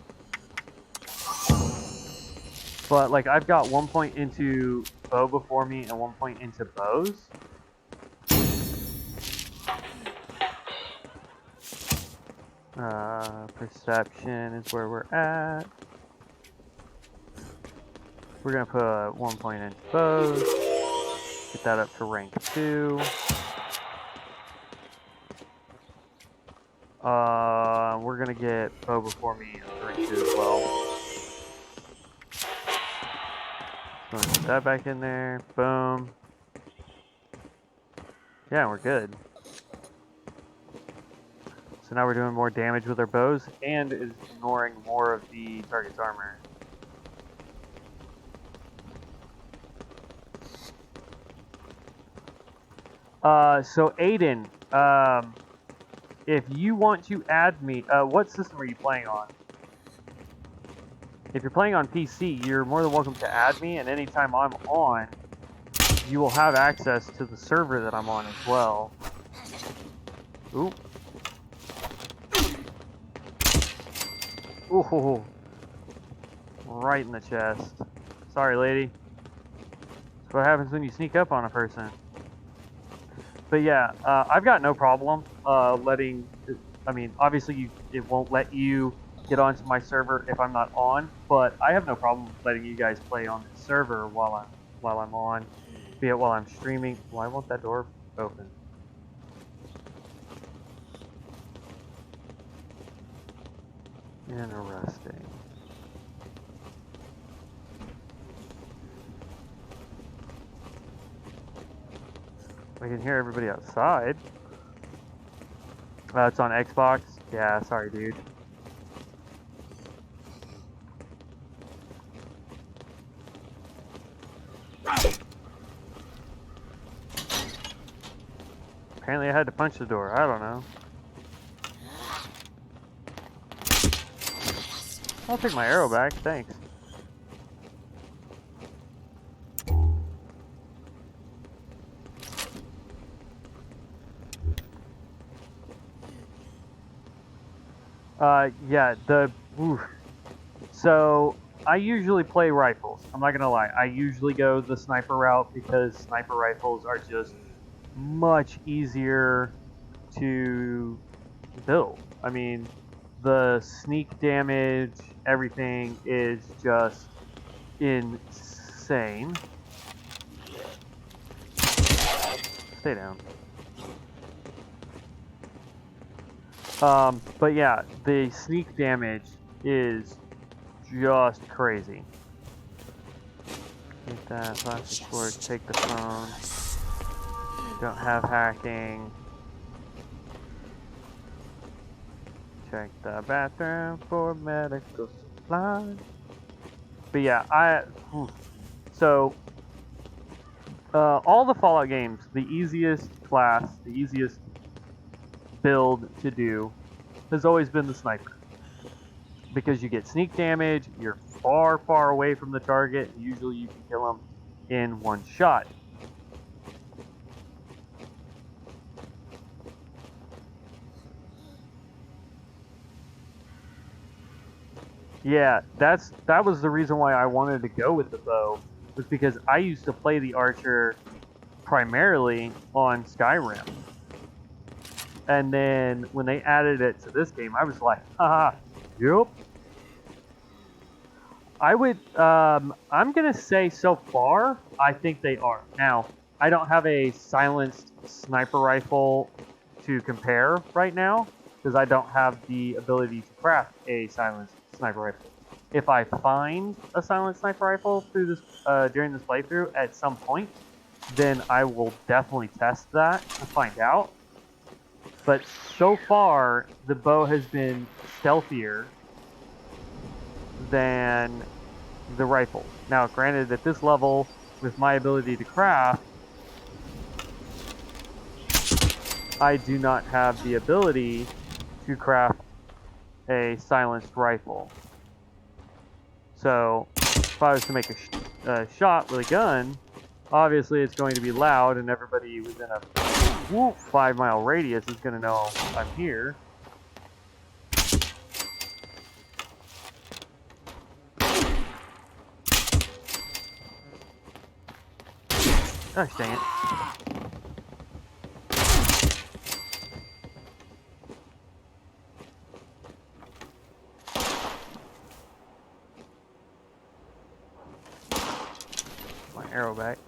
But like, I've got 1 point into bow before me and 1 point into bows. Perception is where we're at. We're gonna put 1 point into bows. Get that up to rank 2. We're gonna get bow before me up to rank 2 as well. So put that back in there. Boom. Yeah, we're good. So now we're doing more damage with our bows and is ignoring more of the target's armor. So Aiden, if you want to add me, what system are you playing on? If you're playing on PC, you're more than welcome to add me, and anytime I'm on, you will have access to the server that I'm on as well. Ooh. Ooh. Right in the chest. Sorry, lady. That's what happens when you sneak up on a person. But yeah, I've got no problem letting... I mean, obviously it won't let you get onto my server if I'm not on, but I have no problem letting you guys play on the server while I'm on, be it while I'm streaming. Why won't that door open? Interesting. I can hear everybody outside. It's on Xbox. Yeah, sorry, dude. Apparently I had to punch the door. I don't know. I'll take my arrow back. Thanks. Yeah, So, I usually play rifles. I'm not gonna lie. I usually go the sniper route because sniper rifles are just much easier to build. I mean, the sneak damage, everything is just insane. Stay down. But yeah, the sneak damage is just crazy. Get that plastic sword, take the phone. Don't have hacking. Check the bathroom for medical supplies. But yeah, all the Fallout games, the easiest class, the easiest build to do has always been the sniper. Because you get sneak damage, you're far, far away from the target, and usually you can kill them in one shot. Yeah, that was the reason why I wanted to go with the bow, was because I used to play the archer primarily on Skyrim. And then when they added it to this game, I was like, haha, yep. I'm gonna say so far, I think they are. Now, I don't have a silenced sniper rifle to compare right now, because I don't have the ability to craft a silenced sniper rifle. If I find a silenced sniper rifle through this during this playthrough at some point, then I will definitely test that to find out. But so far, the bow has been stealthier than the rifle. Now, granted, at this level, with my ability to craft, I do not have the ability to craft a silenced rifle. So, if I was to make a shot with a gun, obviously it's going to be loud, and everybody within a 5-mile radius is going to know I'm here. Gosh dang it. My arrow back.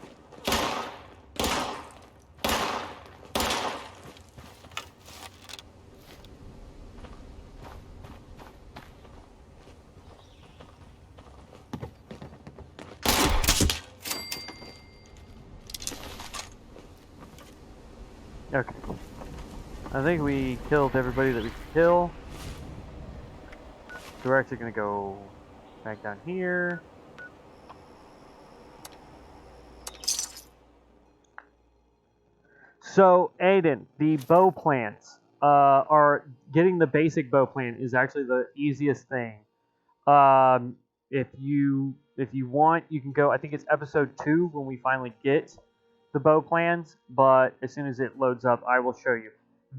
Okay. I think we killed everybody that we could kill. So we're actually going to go back down here. So, Aiden, the bow plants are getting the basic bow plant is actually the easiest thing. If you want, you can go. I think it's episode 2 when we finally get the bow plans. But as soon as it loads up, I will show you.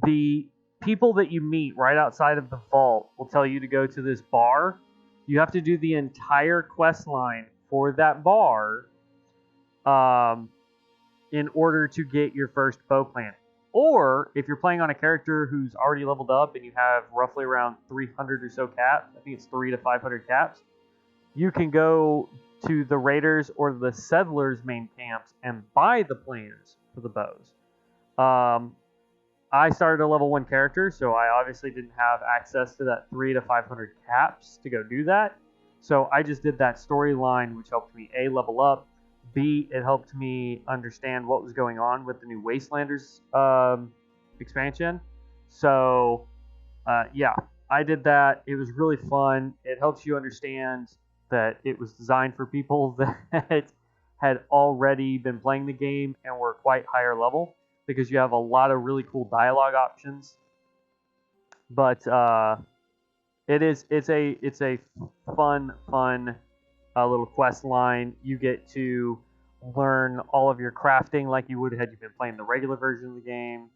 The people that you meet right outside of the vault will tell you to go to this bar. You have to do the entire quest line for that bar. In order to get your first bow plant. Or if you're playing on a character who's already leveled up and you have roughly around 300 or so caps, I think it's 300 to 500 caps, you can go to the Raiders or the Settlers main camps and buy the plans for the bows. I started a level 1 character, so I obviously didn't have access to that 300 to 500 caps to go do that. So I just did that storyline, which helped me A, level up, B, it helped me understand what was going on with the new Wastelanders expansion. So, yeah, I did that. It was really fun. It helps you understand that it was designed for people that had already been playing the game and were quite higher level, because you have a lot of really cool dialogue options. But it's a fun little quest line. You get to learn all of your crafting like you would had you been playing the regular version of the game.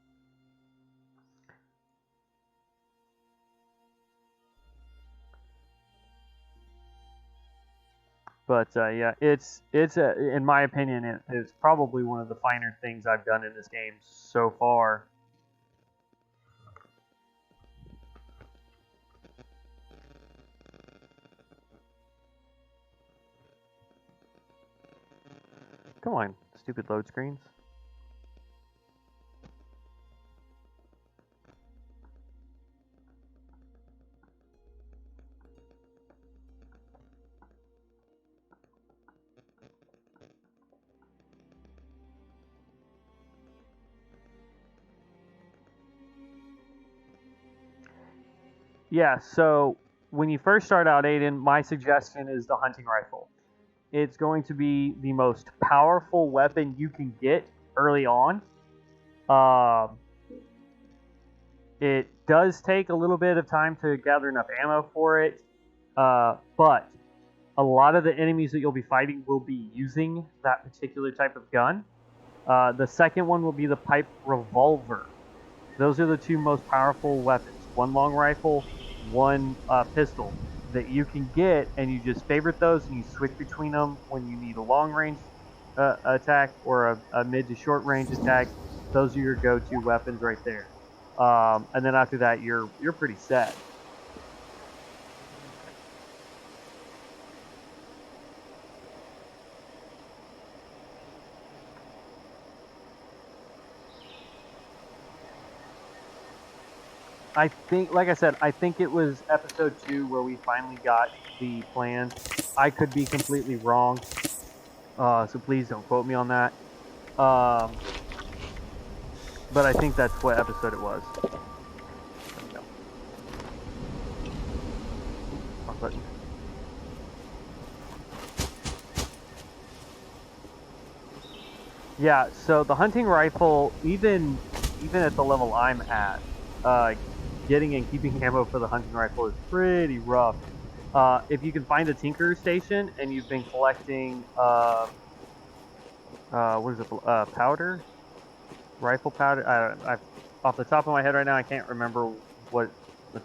But yeah, it's in my opinion, it's probably one of the finer things I've done in this game so far. Come on, stupid load screens. Yeah, so when you first start out, Aiden, my suggestion is the hunting rifle. It's going to be the most powerful weapon you can get early on. It does take a little bit of time to gather enough ammo for it, but a lot of the enemies that you'll be fighting will be using that particular type of gun. The second one will be the pipe revolver. Those are the two most powerful weapons. One long rifle, one pistol that you can get, and you just favorite those and you switch between them when you need a long range attack or a mid to short range attack. Those are your go-to weapons right there. And then after that, you're pretty set. I think, like I said, I think it was episode 2 where we finally got the plans. I could be completely wrong, so please don't quote me on that. But I think that's what episode it was. There we go. Wrong button. Yeah, so the hunting rifle, even at the level I'm at, getting and keeping ammo for the hunting rifle is pretty rough. If you can find a tinker station and you've been collecting, what is it, powder? Rifle powder? I off the top of my head right now, I can't remember what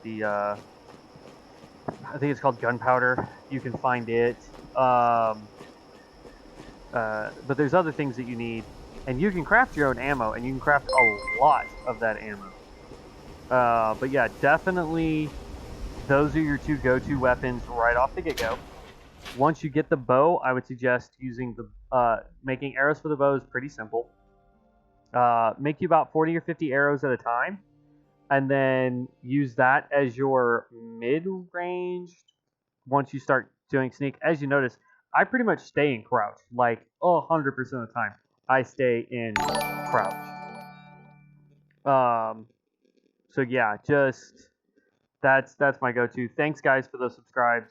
the, I think it's called gunpowder. You can find it. But there's other things that you need. And you can craft your own ammo, and you can craft a lot of that ammo. But yeah, definitely those are your two go-to weapons right off the get-go. Once you get the bow, I would suggest using the making arrows for the bow is pretty simple. Make you about 40 or 50 arrows at a time, and then use that as your mid-range. Once you start doing sneak, as you notice, I pretty much stay in crouch, like 100% of the time. I stay in crouch. So yeah, just that's my go-to. Thanks guys for those subscribes.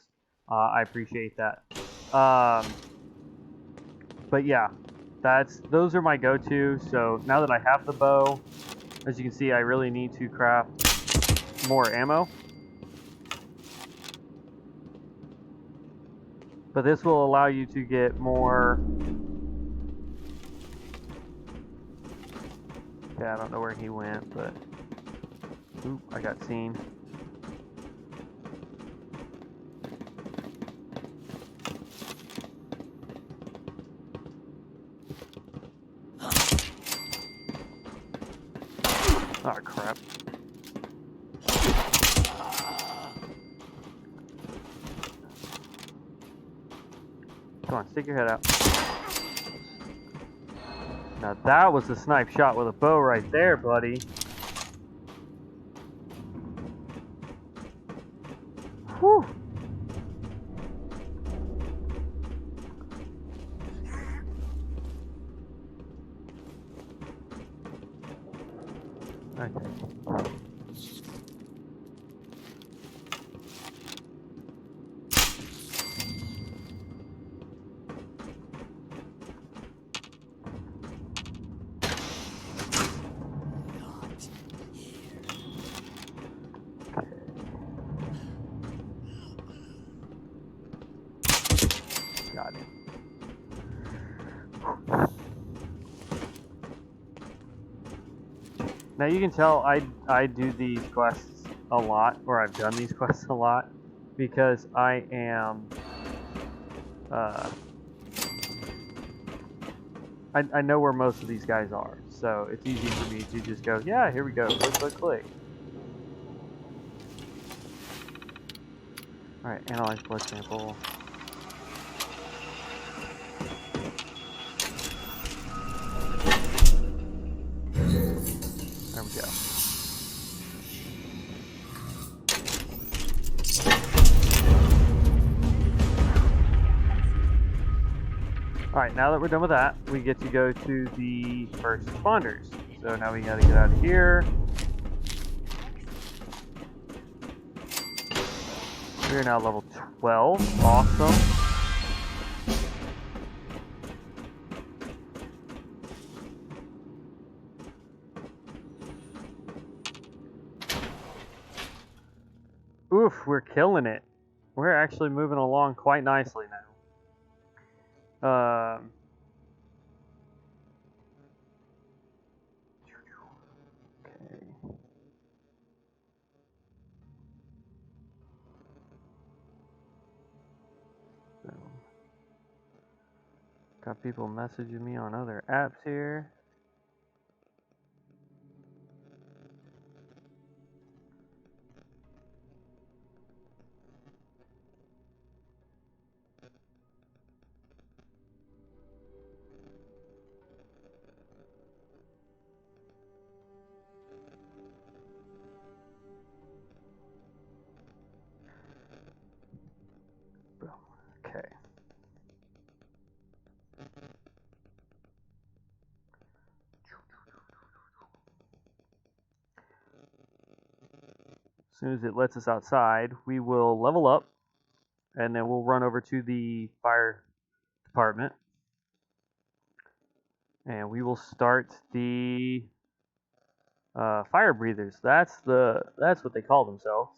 I appreciate that. But yeah, those are my go-to. So now that I have the bow, as you can see, I really need to craft more ammo. But this will allow you to get more. Yeah, I don't know where he went, but oop, I got seen. Oh crap. Come on, stick your head out. Now that was a snipe shot with a bow right there, buddy. Whew. Okay. Got it. Now you can tell I do these quests a lot, or I've done these quests a lot, because I am I know where most of these guys are, so it's easy for me to just go, yeah, here we go, click. Alright, analyze blood sample. There we go. Alright, now that we're done with that, we get to go to the first responders. So now we gotta get out of here. We are now level 12. Awesome. Oof, we're killing it. We're actually moving along quite nicely now. Okay. So, got people messaging me on other apps here. Okay. As soon as it lets us outside, we will level up, and then we'll run over to the fire department, and we will start the fire breathers. That's what they call themselves.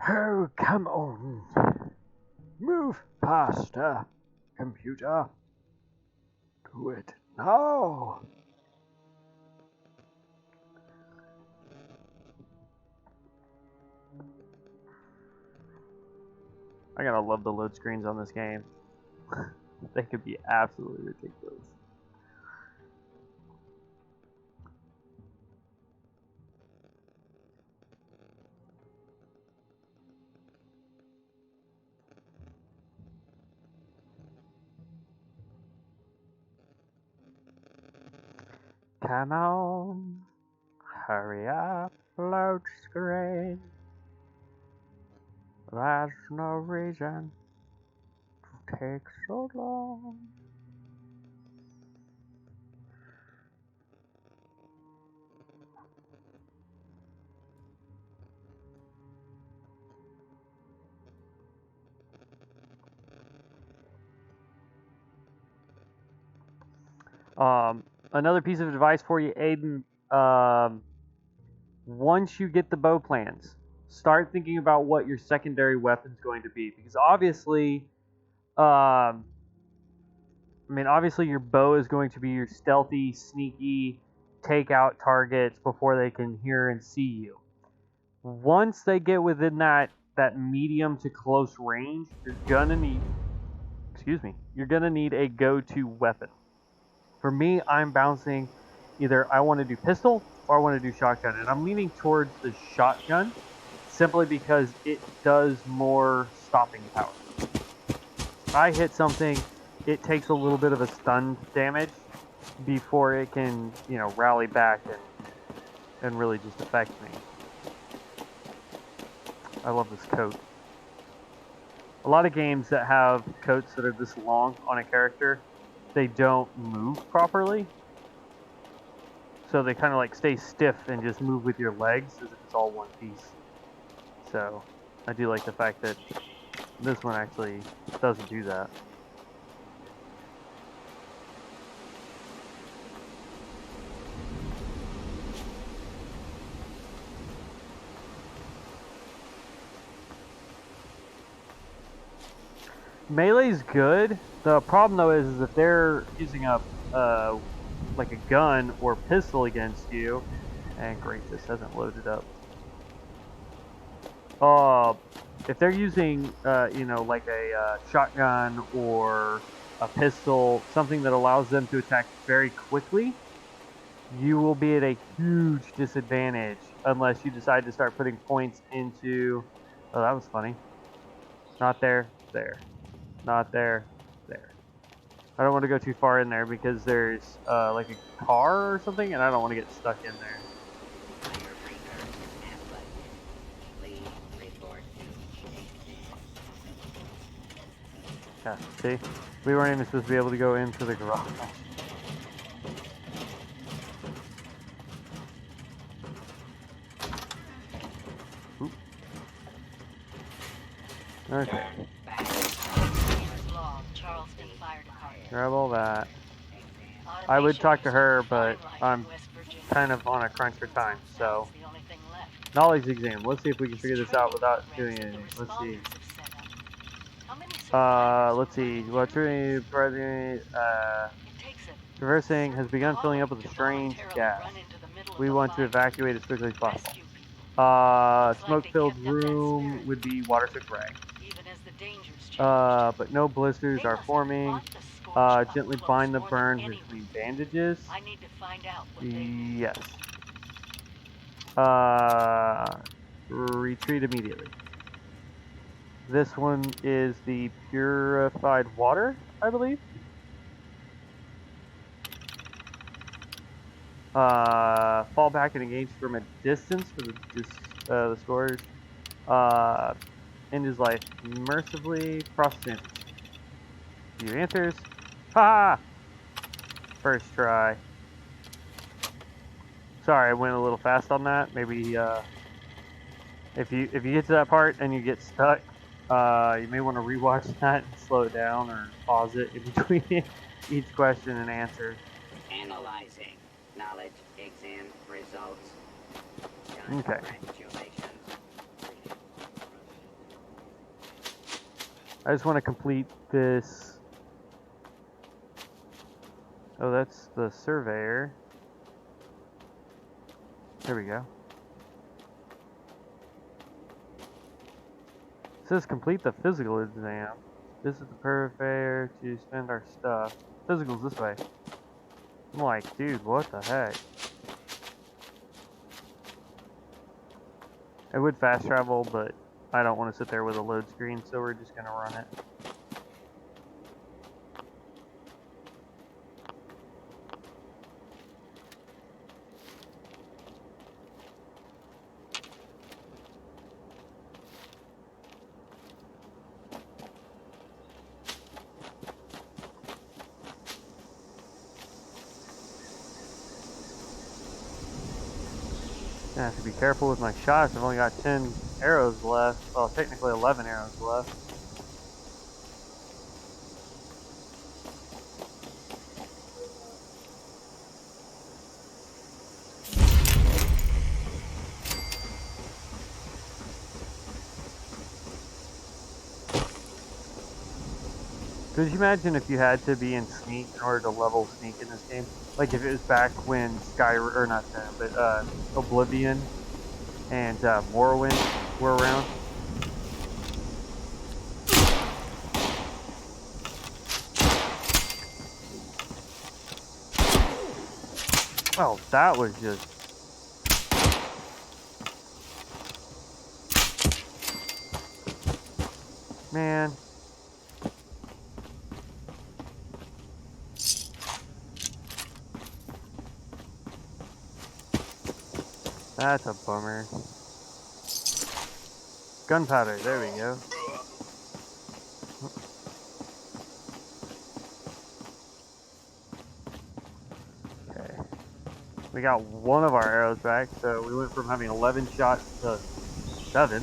Oh, come on. Move faster, computer. Do it now. I gotta love the load screens on this game. They could be absolutely ridiculous. Come on, hurry up, load screen. There's no reason to take so long. Another piece of advice for you, Aiden. Once you get the bow plans, start thinking about what your secondary weapon's going to be, because obviously, obviously your bow is going to be your stealthy, sneaky, take out targets before they can hear and see you. Once they get within that medium to close range, you're gonna need a go-to weapon. For me, I'm bouncing either I want to do pistol or I want to do shotgun, and I'm leaning towards the shotgun simply because it does more stopping power. I hit something, it takes a little bit of a stun damage before it can, rally back and really just affect me. I love this coat. A lot of games that have coats that are this long on a character, they don't move properly. So they kind of like stay stiff and just move with your legs as if it's all one piece. So I do like the fact that this one actually doesn't do that. Melee's good. The problem though is that they're using a like a gun or pistol against you. And great, this hasn't loaded up. If they're using like a shotgun or a pistol, something that allows them to attack very quickly, you will be at a huge disadvantage unless you decide to start putting points into. Oh, that was funny. Not there, there. Not there, there. I don't want to go too far in there because there's like a car or something, and I don't want to get stuck in there. Yeah, see? We weren't even supposed to be able to go into the garage. Oop. Okay. Grab all that. I would talk to her, but I'm kind of on a crunch for time, so. Knowledge exam. Let's see if we can figure this out without doing anything. Let's see. Let's see. Traversing has begun filling up with a strange gas. We want to evacuate as quickly as possible. Smoke-filled room would be water-soaked rag. But no blisters are forming. Gently bind the burns with clean bandages. Yes. Retreat immediately. This one is the purified water, I believe. Fall back and engage from a distance for the scorers. End his life mercifully. Process your answers. Ha! First try. Sorry, I went a little fast on that. Maybe if you get to that part and you get stuck, you may want to rewatch that and slow it down or pause it in between each question and answer. Analyzing knowledge exam results. Okay. I just want to complete this. Oh, that's the surveyor. There we go. It says complete the physical exam. Visit the purveyor to spend our stuff. Physical's this way. I'm like, dude, what the heck? I would fast travel, but I don't want to sit there with a load screen, so we're just gonna run it. I have to be careful with my shots. I've only got 10 arrows left. Well, technically 11 arrows left. Could you imagine if you had to be in sneak in order to level sneak in this game? Like if it was back when Skyrim, or not Skyrim, but Oblivion and Morrowind were around? Oh, that was just... Man. That's a bummer. Gunpowder, there we go. Okay. We got one of our arrows back, so we went from having 11 shots to 7.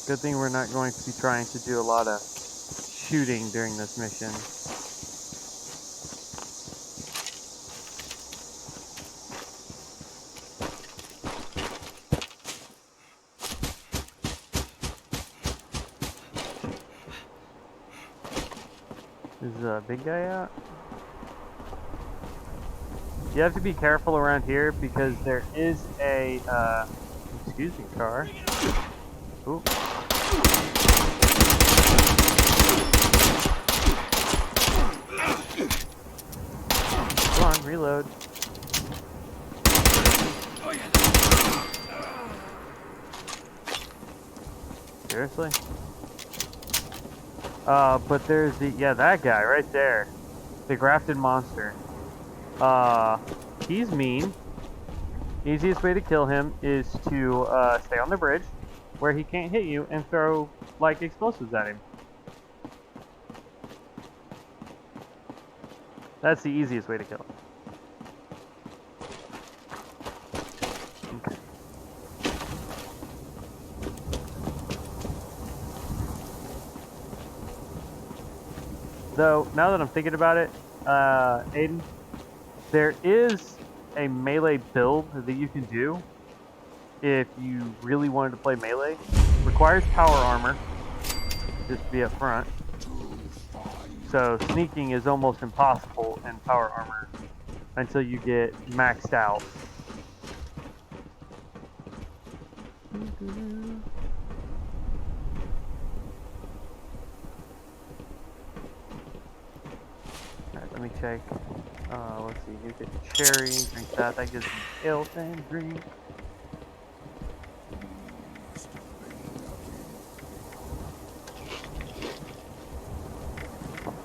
Good thing we're not going to be trying to do a lot of shooting during this mission. Is the big guy out? You have to be careful around here because there is a, excuse me, car. Ooh. Come on, reload. Seriously? But there's the, yeah, that guy right there. The grafted monster. He's mean. Easiest way to kill him is to, stay on the bridge where he can't hit you and throw, like, explosives at him. That's the easiest way to kill him. Okay. Though, now that I'm thinking about it, Aiden, there is a melee build that you can do if you really wanted to play melee. Requires power armor, just to be up front. So sneaking is almost impossible in power armor until you get maxed out. Alright, let me check. Let's see, you get cherry, drink that, that gives me health and drink.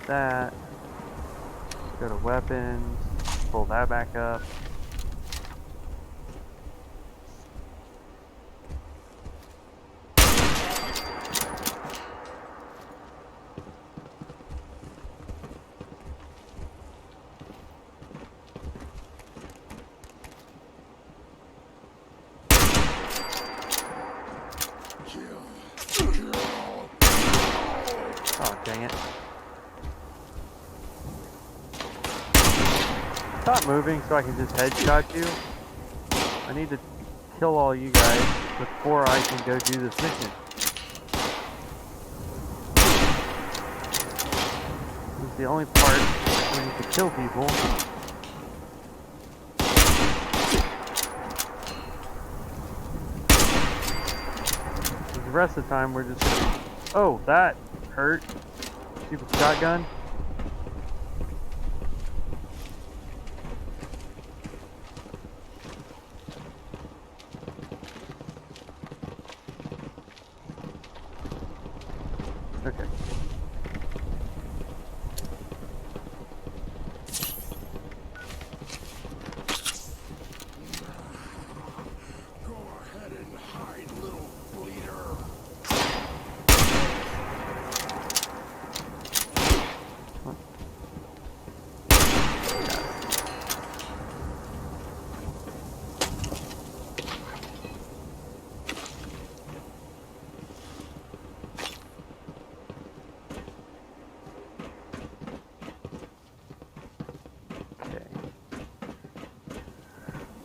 That. Go to weapons, pull that back up. Oh, dang it. Stop moving so I can just headshot you. I need to kill all you guys before I can go do this mission. This is the only part where you need to kill people. rest of the time we're just... Oh, that hurt. Stupid shotgun. Okay. Go ahead and hide, little bleeder.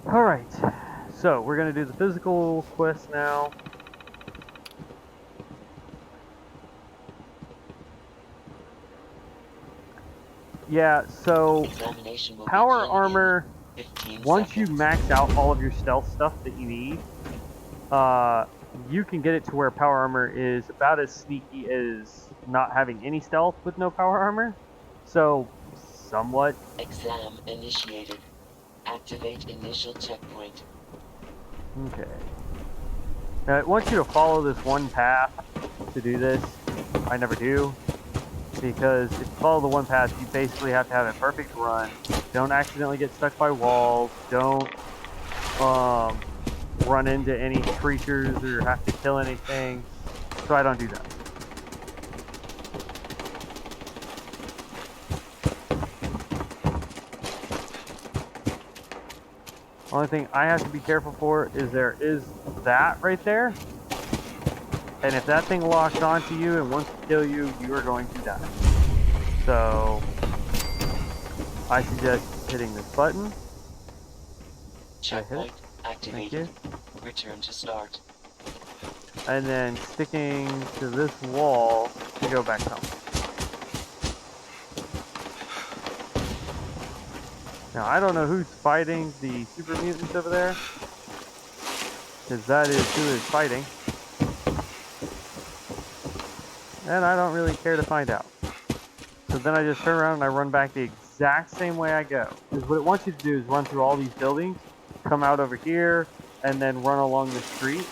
Alright, so we're going to do the physical quest now. Yeah, so power armor, once you max out all of your stealth stuff that you need, you can get it to where power armor is about as sneaky as not having any stealth with no power armor. So, somewhat. Exam initiated. Activate initial checkpoint. Okay. Now, it wants you to follow this one path to do this. I never do. Because if you follow the one path, you basically have to have a perfect run. Don't accidentally get stuck by walls. Don't run into any creatures or have to kill anything. So I don't do that. Only thing I have to be careful for is there is that right there. And if that thing locks onto you and wants to kill you, you are going to die. So I suggest hitting this button. Checkpoint activated. Thank you. Return to start. And then sticking to this wall to go back home. Now, I don't know who's fighting the super mutants over there, because that is who is fighting. And I don't really care to find out. So then I just turn around and I run back the exact same way I go. Because what it wants you to do is run through all these buildings, come out over here, and then run along the street.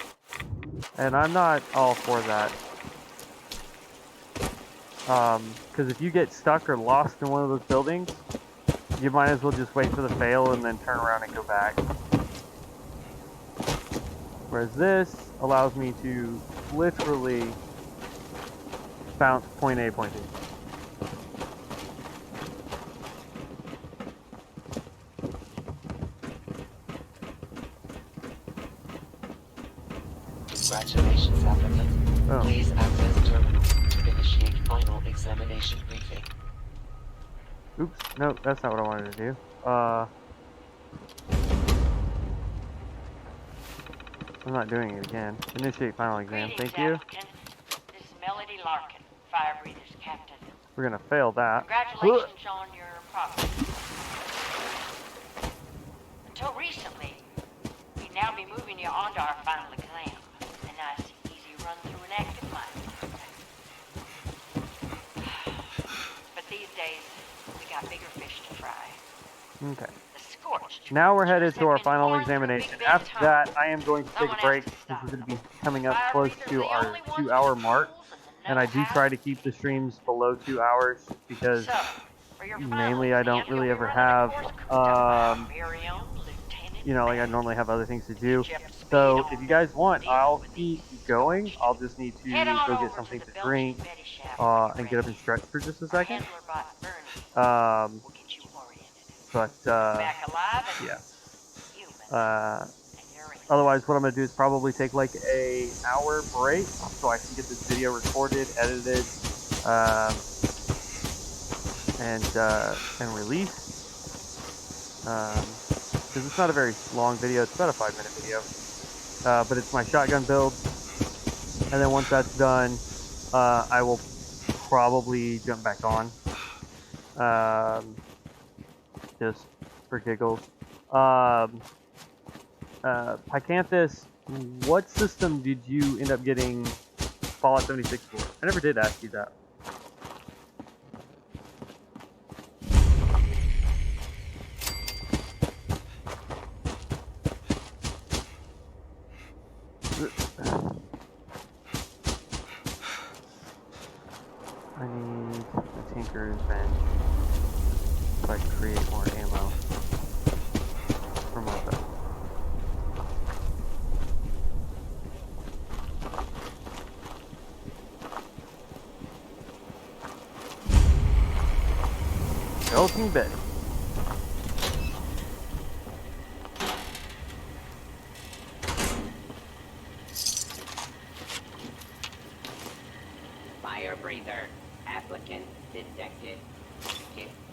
And I'm not all for that. Because if you get stuck or lost in one of those buildings, you might as well just wait for the fail and then turn around and go back. Whereas this allows me to literally bounce point A, point B. Congratulations, applicant. Oh. Please access terminal to initiate final examination briefing. Oops, no, that's not what I wanted to do. I'm not doing it again. Initiate final exam, Greetings, thank you. applicant. This is Melody Larkin, Fire Breathers Captain. We're gonna fail that. Congratulations on your progress. Until recently, we'd now be moving you on to our final exam. A nice, easy run through an active mine. But these days, we got bigger fish to fry. Okay. The scorched. Now we're headed to our have been final torn through examination. Big Bend After tunnel. that, I am going to take a break because we're going to be coming up close to our 2-hour mark. And I do try to keep the streams below 2 hours because So, for your final mainly I don't exam, really you'll be ever running a have, course conducted by our very own Lieutenant you know, like I Matt. normally have other things to do. So if you guys want, I'll keep going. I'll just need to Head on go over get to something the to Belgian drink Betty shaft when you're and get up and ready. stretch for just a Our second. handler bot Bernie will get you oriented. But Back alive and yeah. human. And you're in. Otherwise, what I'm going to do is probably take like a hour break so I can get this video recorded, edited, and released. Because it's not a very long video, it's about a 5-minute video. But it's my shotgun build. And then once that's done, I will probably jump back on. Just for giggles. Pycanthus, what system did you end up getting Fallout 76 for? I never did ask you that. I need a tinker's bench so I can create more ammo for my bow. Skeleton bed. Fire breather. Applicant detected.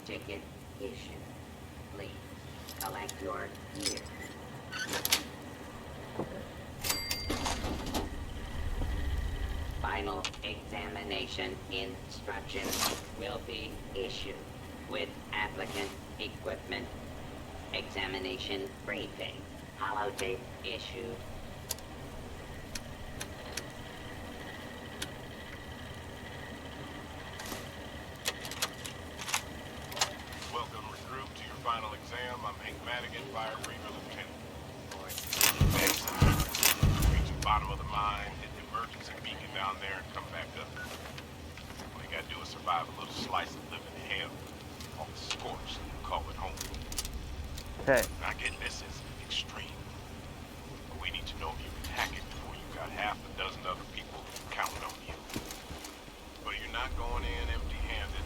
Ticket issued. Please collect your gear. Final examination instructions will be issued with applicant equipment. Examination briefing. Holotape issued. Welcome, recruit, to your final exam. I'm Hank Madigan, fire breather lieutenant. Excellent. Reach the bottom of the mine, hit the emergency beacon down there, and come back up. All you gotta do is survive a little slice of living hell. All the scorched, and call it home. Okay. Not getting this is extreme. But we need to know if you can hack it before you've got half a dozen other people counting on you. But you're not going in empty-handed,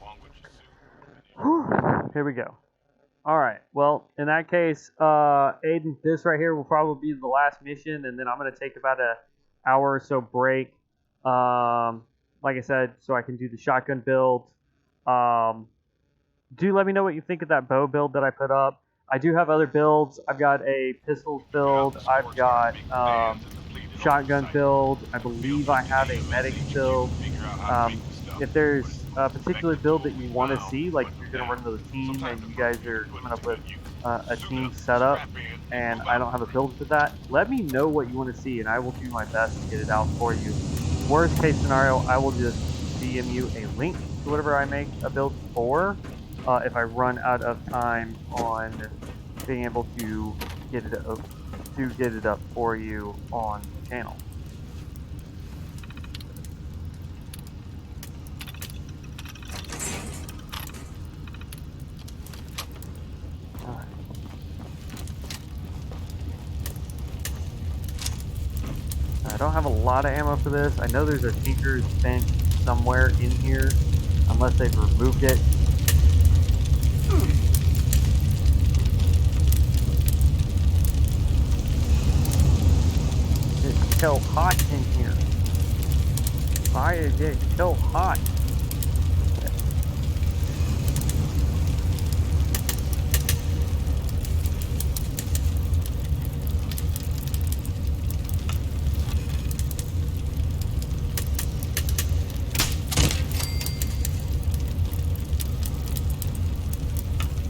along with your suit. Here we go. Alright, well, in that case, Aiden, this right here will probably be the last mission, and then I'm going to take about an hour or so break, like I said, so I can do the shotgun build. Do let me know what you think of that bow build that I put up. I do have other builds. I've got a pistols build. I've got shotgun build. I believe I have a medic build. If there's a particular build that you want to see, like if you're going to run with a team and you guys are coming up with a team setup and I don't have a build for that, let me know what you want to see and I will do my best to get it out for you. Worst case scenario, I will just DM you a link to whatever I make a build for if I run out of time on being able to get it up for you on the channel. I don't have a lot of ammo for this. I know there's a tinker's bench somewhere in here, unless they've removed it. It's so hot in here. Why is it so hot?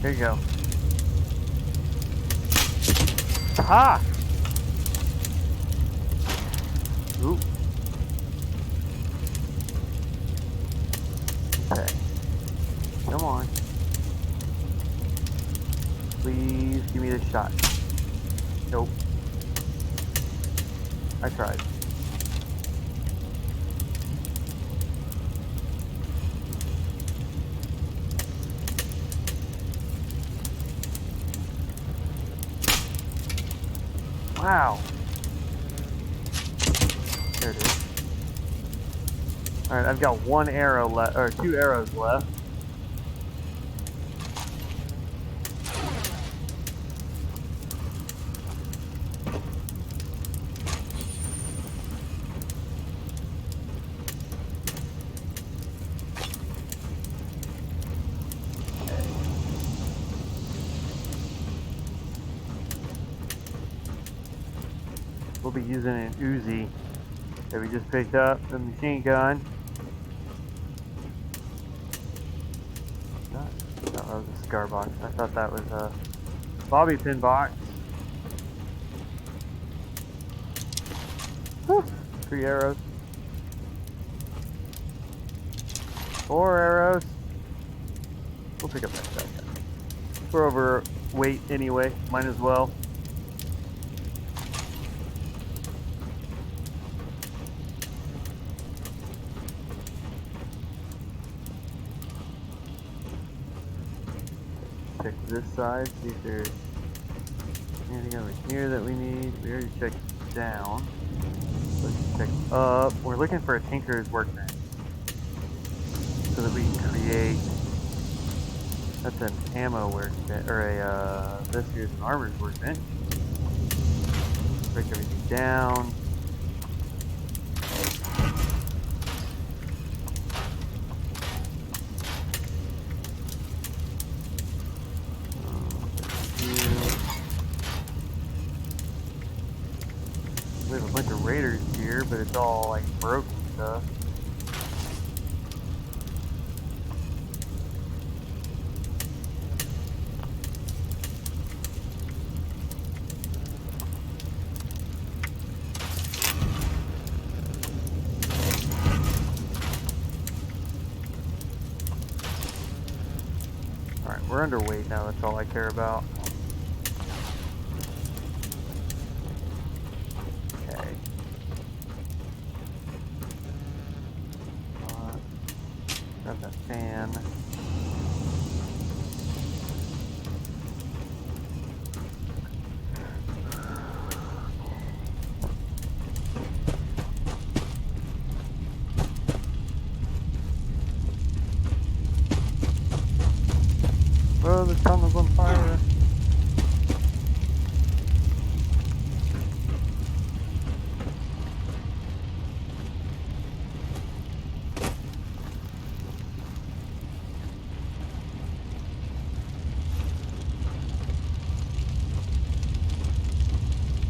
There you go. Ha! Ooh. Okay. Come on. Please give me this shot. Nope. I tried. Wow. There it is. Alright, I've got one arrow left, or 2 arrows left. We'll be using an Uzi that we just picked up, the machine gun. No, that was a cigar box. I thought that was a bobby pin box. Whew, 3 arrows. 4 arrows. We'll pick up that shotgun. We're overweight anyway. Might as well. Check this side, see if there's anything over here that we need. We already checked down. Let's check up. We're looking for a tinker's workbench so that we can create. That's an ammo workbench, or this here's an armor's workbench. Break everything down. We have a bunch of raiders here, but it's all like broken stuff. Alright, we're underweight now, that's all I care about. Grab that fan. Oh, the tunnel's on fire.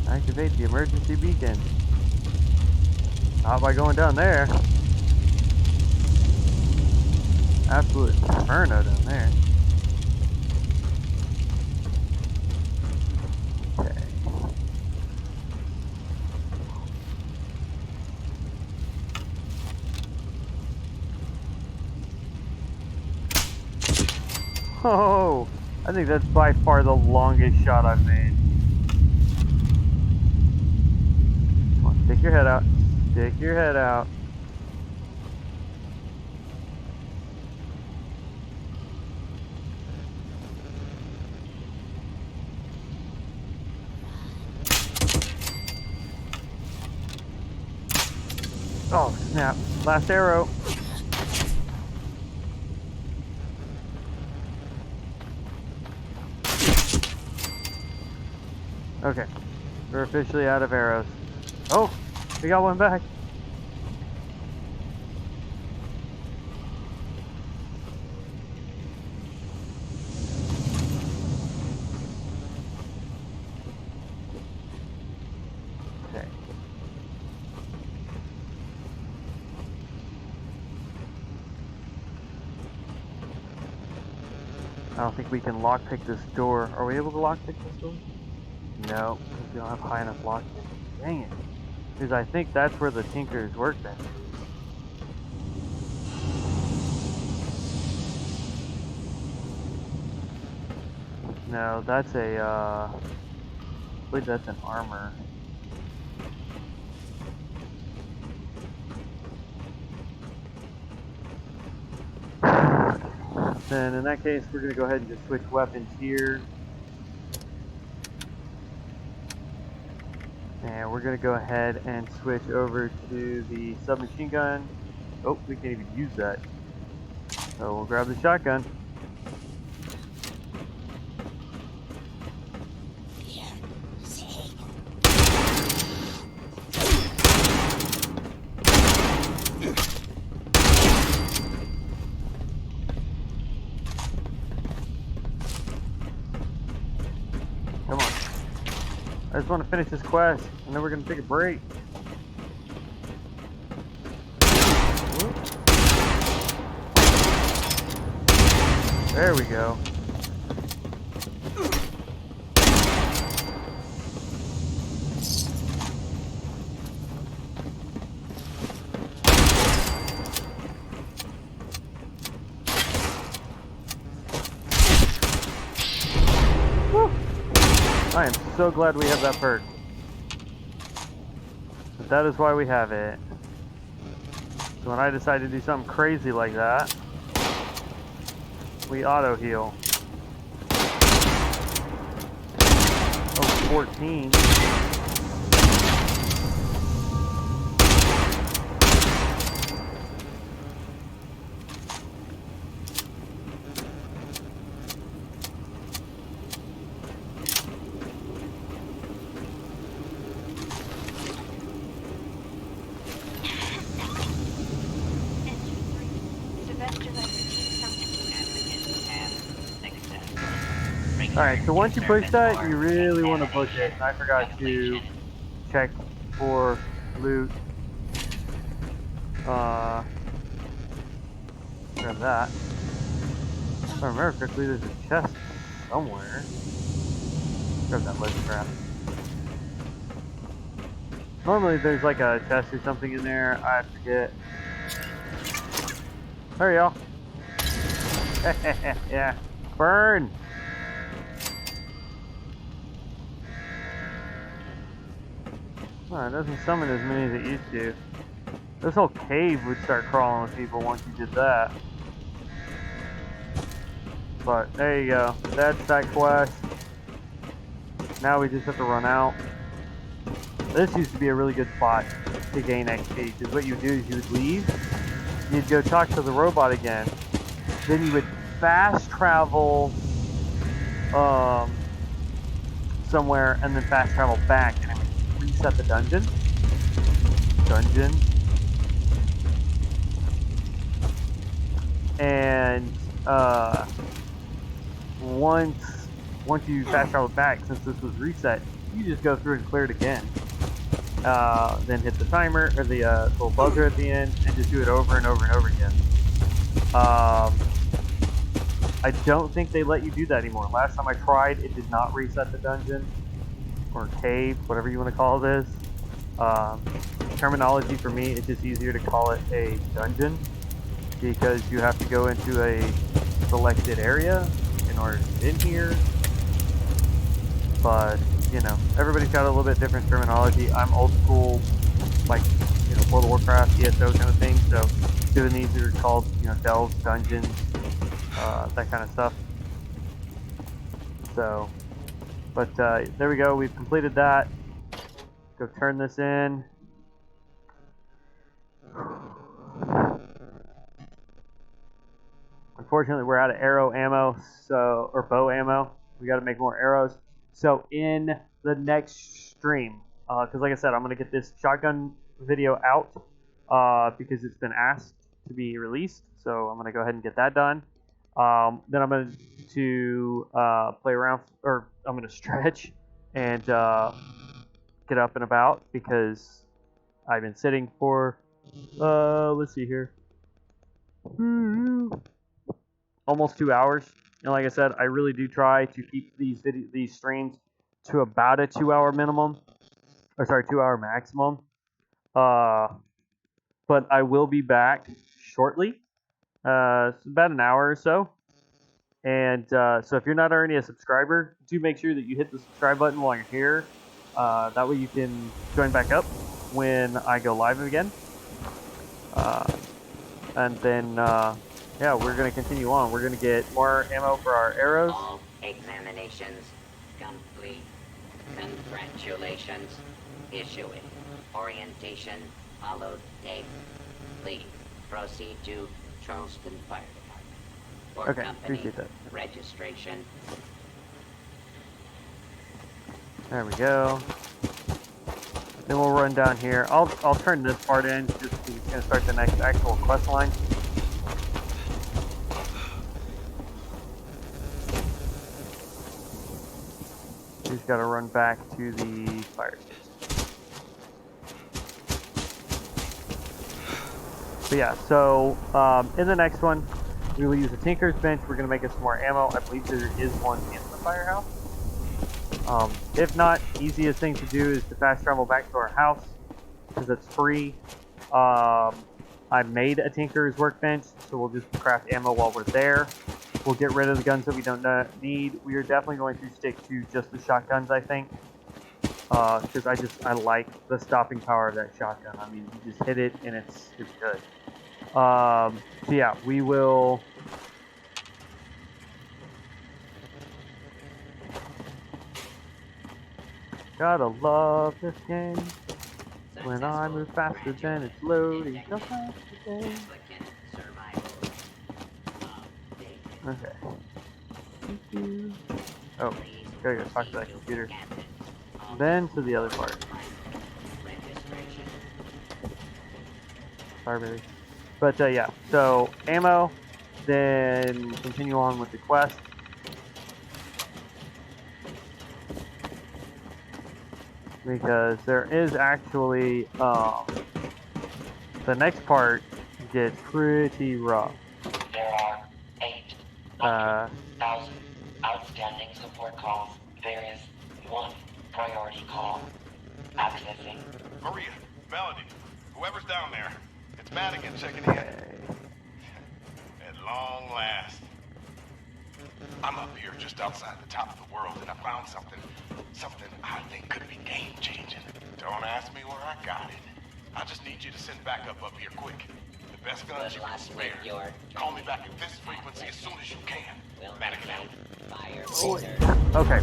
Activate the emergency beacon. Not by going down there. Absolute inferno down there. Okay. Oh, I think that's by far the longest shot I've made. Stick your head out. Stick your head out. Oh, snap. Last arrow. Okay. We're officially out of arrows. Oh, we got one back. Okay. I don't think we can lockpick this door. Are we able to lockpick this door? No, because we don't have high enough lockpick. Dang it. Because I think that's where the tinker's workbench is. No, that's a, I believe that's an armor. Then in that case, we're going to go ahead and just switch weapons here. And we're going to go ahead and switch over to the submachine gun. Oh, we can't even use that. So we'll grab the shotgun. Come on. I just want to finish this quest, and then we're going to take a break. There we go. I am so glad we have that perk. But that is why we have it. So when I decide to do something crazy like that, we auto heal. Oh, 14. Alright, so once you push that, you really want to push it. And I forgot to check for loot. Grab that. If I remember correctly, there's a chest somewhere. Grab that lead scrap. Normally there's like a chest or something in there. I forget. Hurry, y'all. Yeah. Burn! Oh, it doesn't summon as many as it used to. This whole cave would start crawling with people once you did that. But there you go. That's that quest. Now we just have to run out. This used to be a really good spot to gain XP, because what you would do is you would leave, you'd go talk to the robot again, then you would fast travel somewhere, and then fast travel back, and it would reset the dungeon. And once you fast travel back, since this was reset, you just go through and clear it again. Then hit the timer, or the little buzzer at the end, and just do it over and over and over again. I don't think they let you do that anymore. Last time I tried, it did not reset the dungeon, or cave, whatever you want to call this. Terminology for me, it's just easier to call it a dungeon, because you have to go into a selected area in order to get in here. But, you know, everybody's got a little bit different terminology. I'm old school, like, you know, World of Warcraft, ESO kind of thing, so doing these are called, you know, delves, dungeons, that kind of stuff. So, but there we go, we've completed that. Go turn this in. Unfortunately, we're out of arrow ammo, so, or bow ammo. We got to make more arrows. So in the next stream, because like I said, I'm going to get this shotgun video out because it's been asked to be released. So I'm going to go ahead and get that done. Then I'm going to play around, or I'm going to stretch and get up and about, because I've been sitting for, let's see here, almost 2 hours. And like I said, I really do try to keep these streams to about a 2 hour minimum, or sorry, 2 hour maximum. But I will be back shortly. It's about an hour or so. And so if you're not already a subscriber, do make sure that you hit the subscribe button while you're here. That way you can join back up when I go live again. And then, yeah, we're going to continue on. We're going to get more ammo for our arrows. All examinations complete. Congratulations. Issuing. Orientation followed date. Please proceed to Charleston Fire Department. For Okay, company appreciate that. registration. There we go. Then we'll run down here. I'll turn this part in just because it's going to start the next actual quest line. He's got to run back to the fire station. But yeah, so in the next one, we will use a Tinker's Bench. We're going to make us some more ammo. I believe there is one in the firehouse. If not, easiest thing to do is to fast travel back to our house, because it's free. I made a Tinker's Workbench, so we'll just craft ammo while we're there. We'll get rid of the guns that we don't need. We are definitely going to stick to just the shotguns, I think. Because I like the stopping power of that shotgun. I mean, you just hit it and it's good. So yeah, we will. Gotta love this game. When I move faster than it's loading, so fast today. Okay. Oh, gotta go talk to that computer. Then to the other part. Sorry, baby. But yeah, so ammo, then continue on with the quest. Because there is actually, the next part gets pretty rough. There are 800,000 outstanding support calls. There is one priority call. Accessing. Maria, Melody, whoever's down there, it's Madigan checking in. At long last. I'm up here just outside the top of the world and I found something I think could be game-changing. Don't ask me where I got it. I just need you to send backup up here quick. The best guns you can spare. Call me back at this frequency as soon as you can. Madigan out. Okay.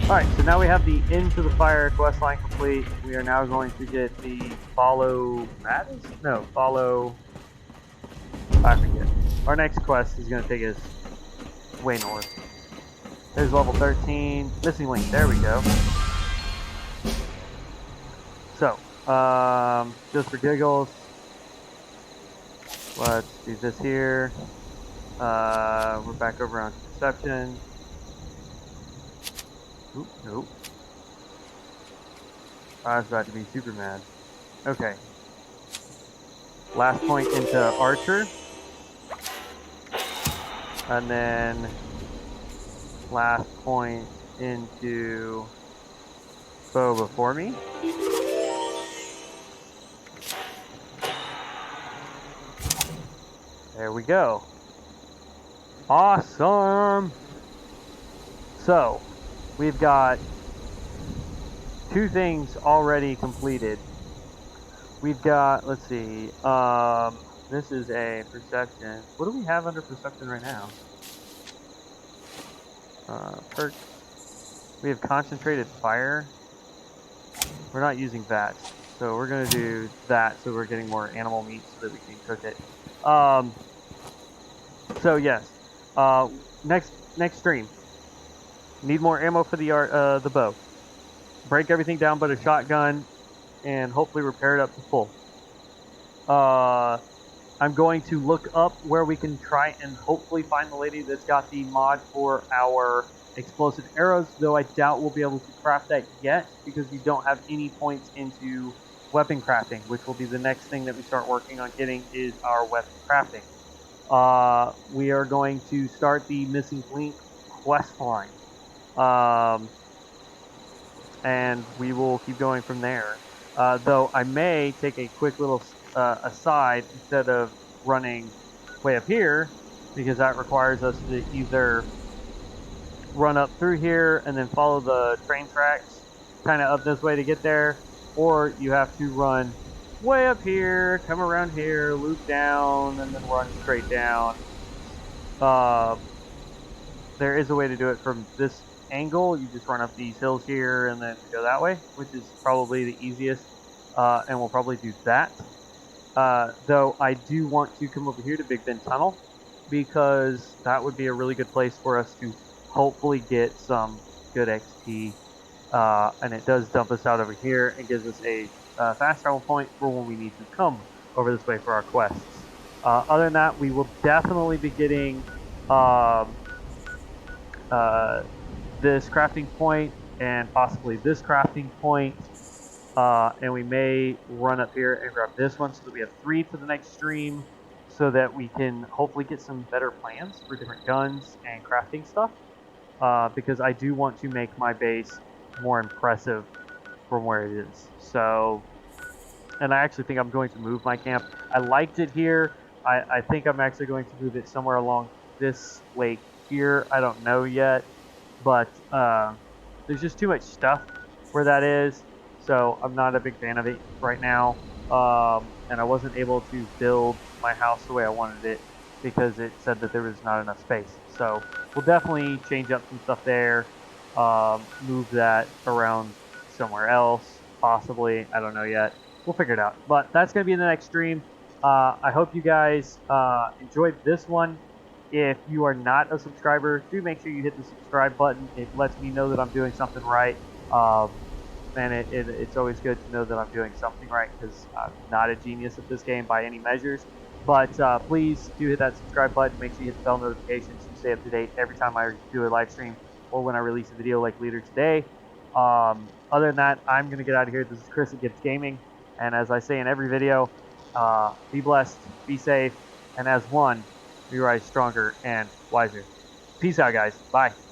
Alright, so now we have the Into the Fire quest line complete. We are now going to get the follow Mattis? No, follow... I forget. Our next quest is going to take us way north. There's level 13. Missing link. There we go. So, just for giggles, let's do this here. We're back over on Perception. Oop, nope. I was about to be super mad. Okay. Last point into Archer. And then last point into Bow before me. There we go. Awesome! So, we've got 2 things already completed. We've got, let's see, this is a perception. What do we have under perception right now? Perks. We have concentrated fire. We're not using that, so we're going to do that so we're getting more animal meat so that we can cook it. So yes, next stream. Need more ammo for the bow. Break everything down but a shotgun, and hopefully repair it up to full. I'm going to look up where we can try and hopefully find the lady that's got the mod for our explosive arrows, though I doubt we'll be able to craft that yet because we don't have any points into weapon crafting, which will be the next thing that we start working on getting is our weapon crafting. We are going to start the Missing Link quest line. And we will keep going from there. Though I may take a quick little aside instead of running way up here, because that requires us to either run up through here and then follow the train tracks kind of up this way to get there, or you have to run way up here, come around here, loop down, and then run straight down. There is a way to do it from this angle. You just run up these hills here and then go that way, which is probably the easiest, and we'll probably do that. Though I do want to come over here to Big Bend Tunnel, because that would be a really good place for us to hopefully get some good XP, and it does dump us out over here and gives us a fast travel point for when we need to come over this way for our quests. Other than that, we will definitely be getting this crafting point and possibly this crafting point, and we may run up here and grab this one so that we have 3 for the next stream, so that we can hopefully get some better plans for different guns and crafting stuff, because I do want to make my base more impressive from where it is. So, and I actually think I'm going to move my camp. I liked it here. I think I'm actually going to move it somewhere along this lake here. I don't know yet, but there's just too much stuff where that is, so I'm not a big fan of it right now. And I wasn't able to build my house the way I wanted it because it said that there was not enough space. So we'll definitely change up some stuff there, move that around somewhere else, possibly. I don't know yet. We'll figure it out. But that's going to be in the next stream. I hope you guys enjoyed this one. If you are not a subscriber, do make sure you hit the subscribe button. It lets me know that I'm doing something right. And it's always good to know that I'm doing something right because I'm not a genius at this game by any measures. But please do hit that subscribe button. Make sure you hit the bell notifications to stay up to date every time I do a live stream or when I release a video like later today. Other than that, I'm going to get out of here. This is Chris at Gibbs Gaming. And as I say in every video, be blessed, be safe, and as one, we rise stronger and wiser. Peace out, guys. Bye.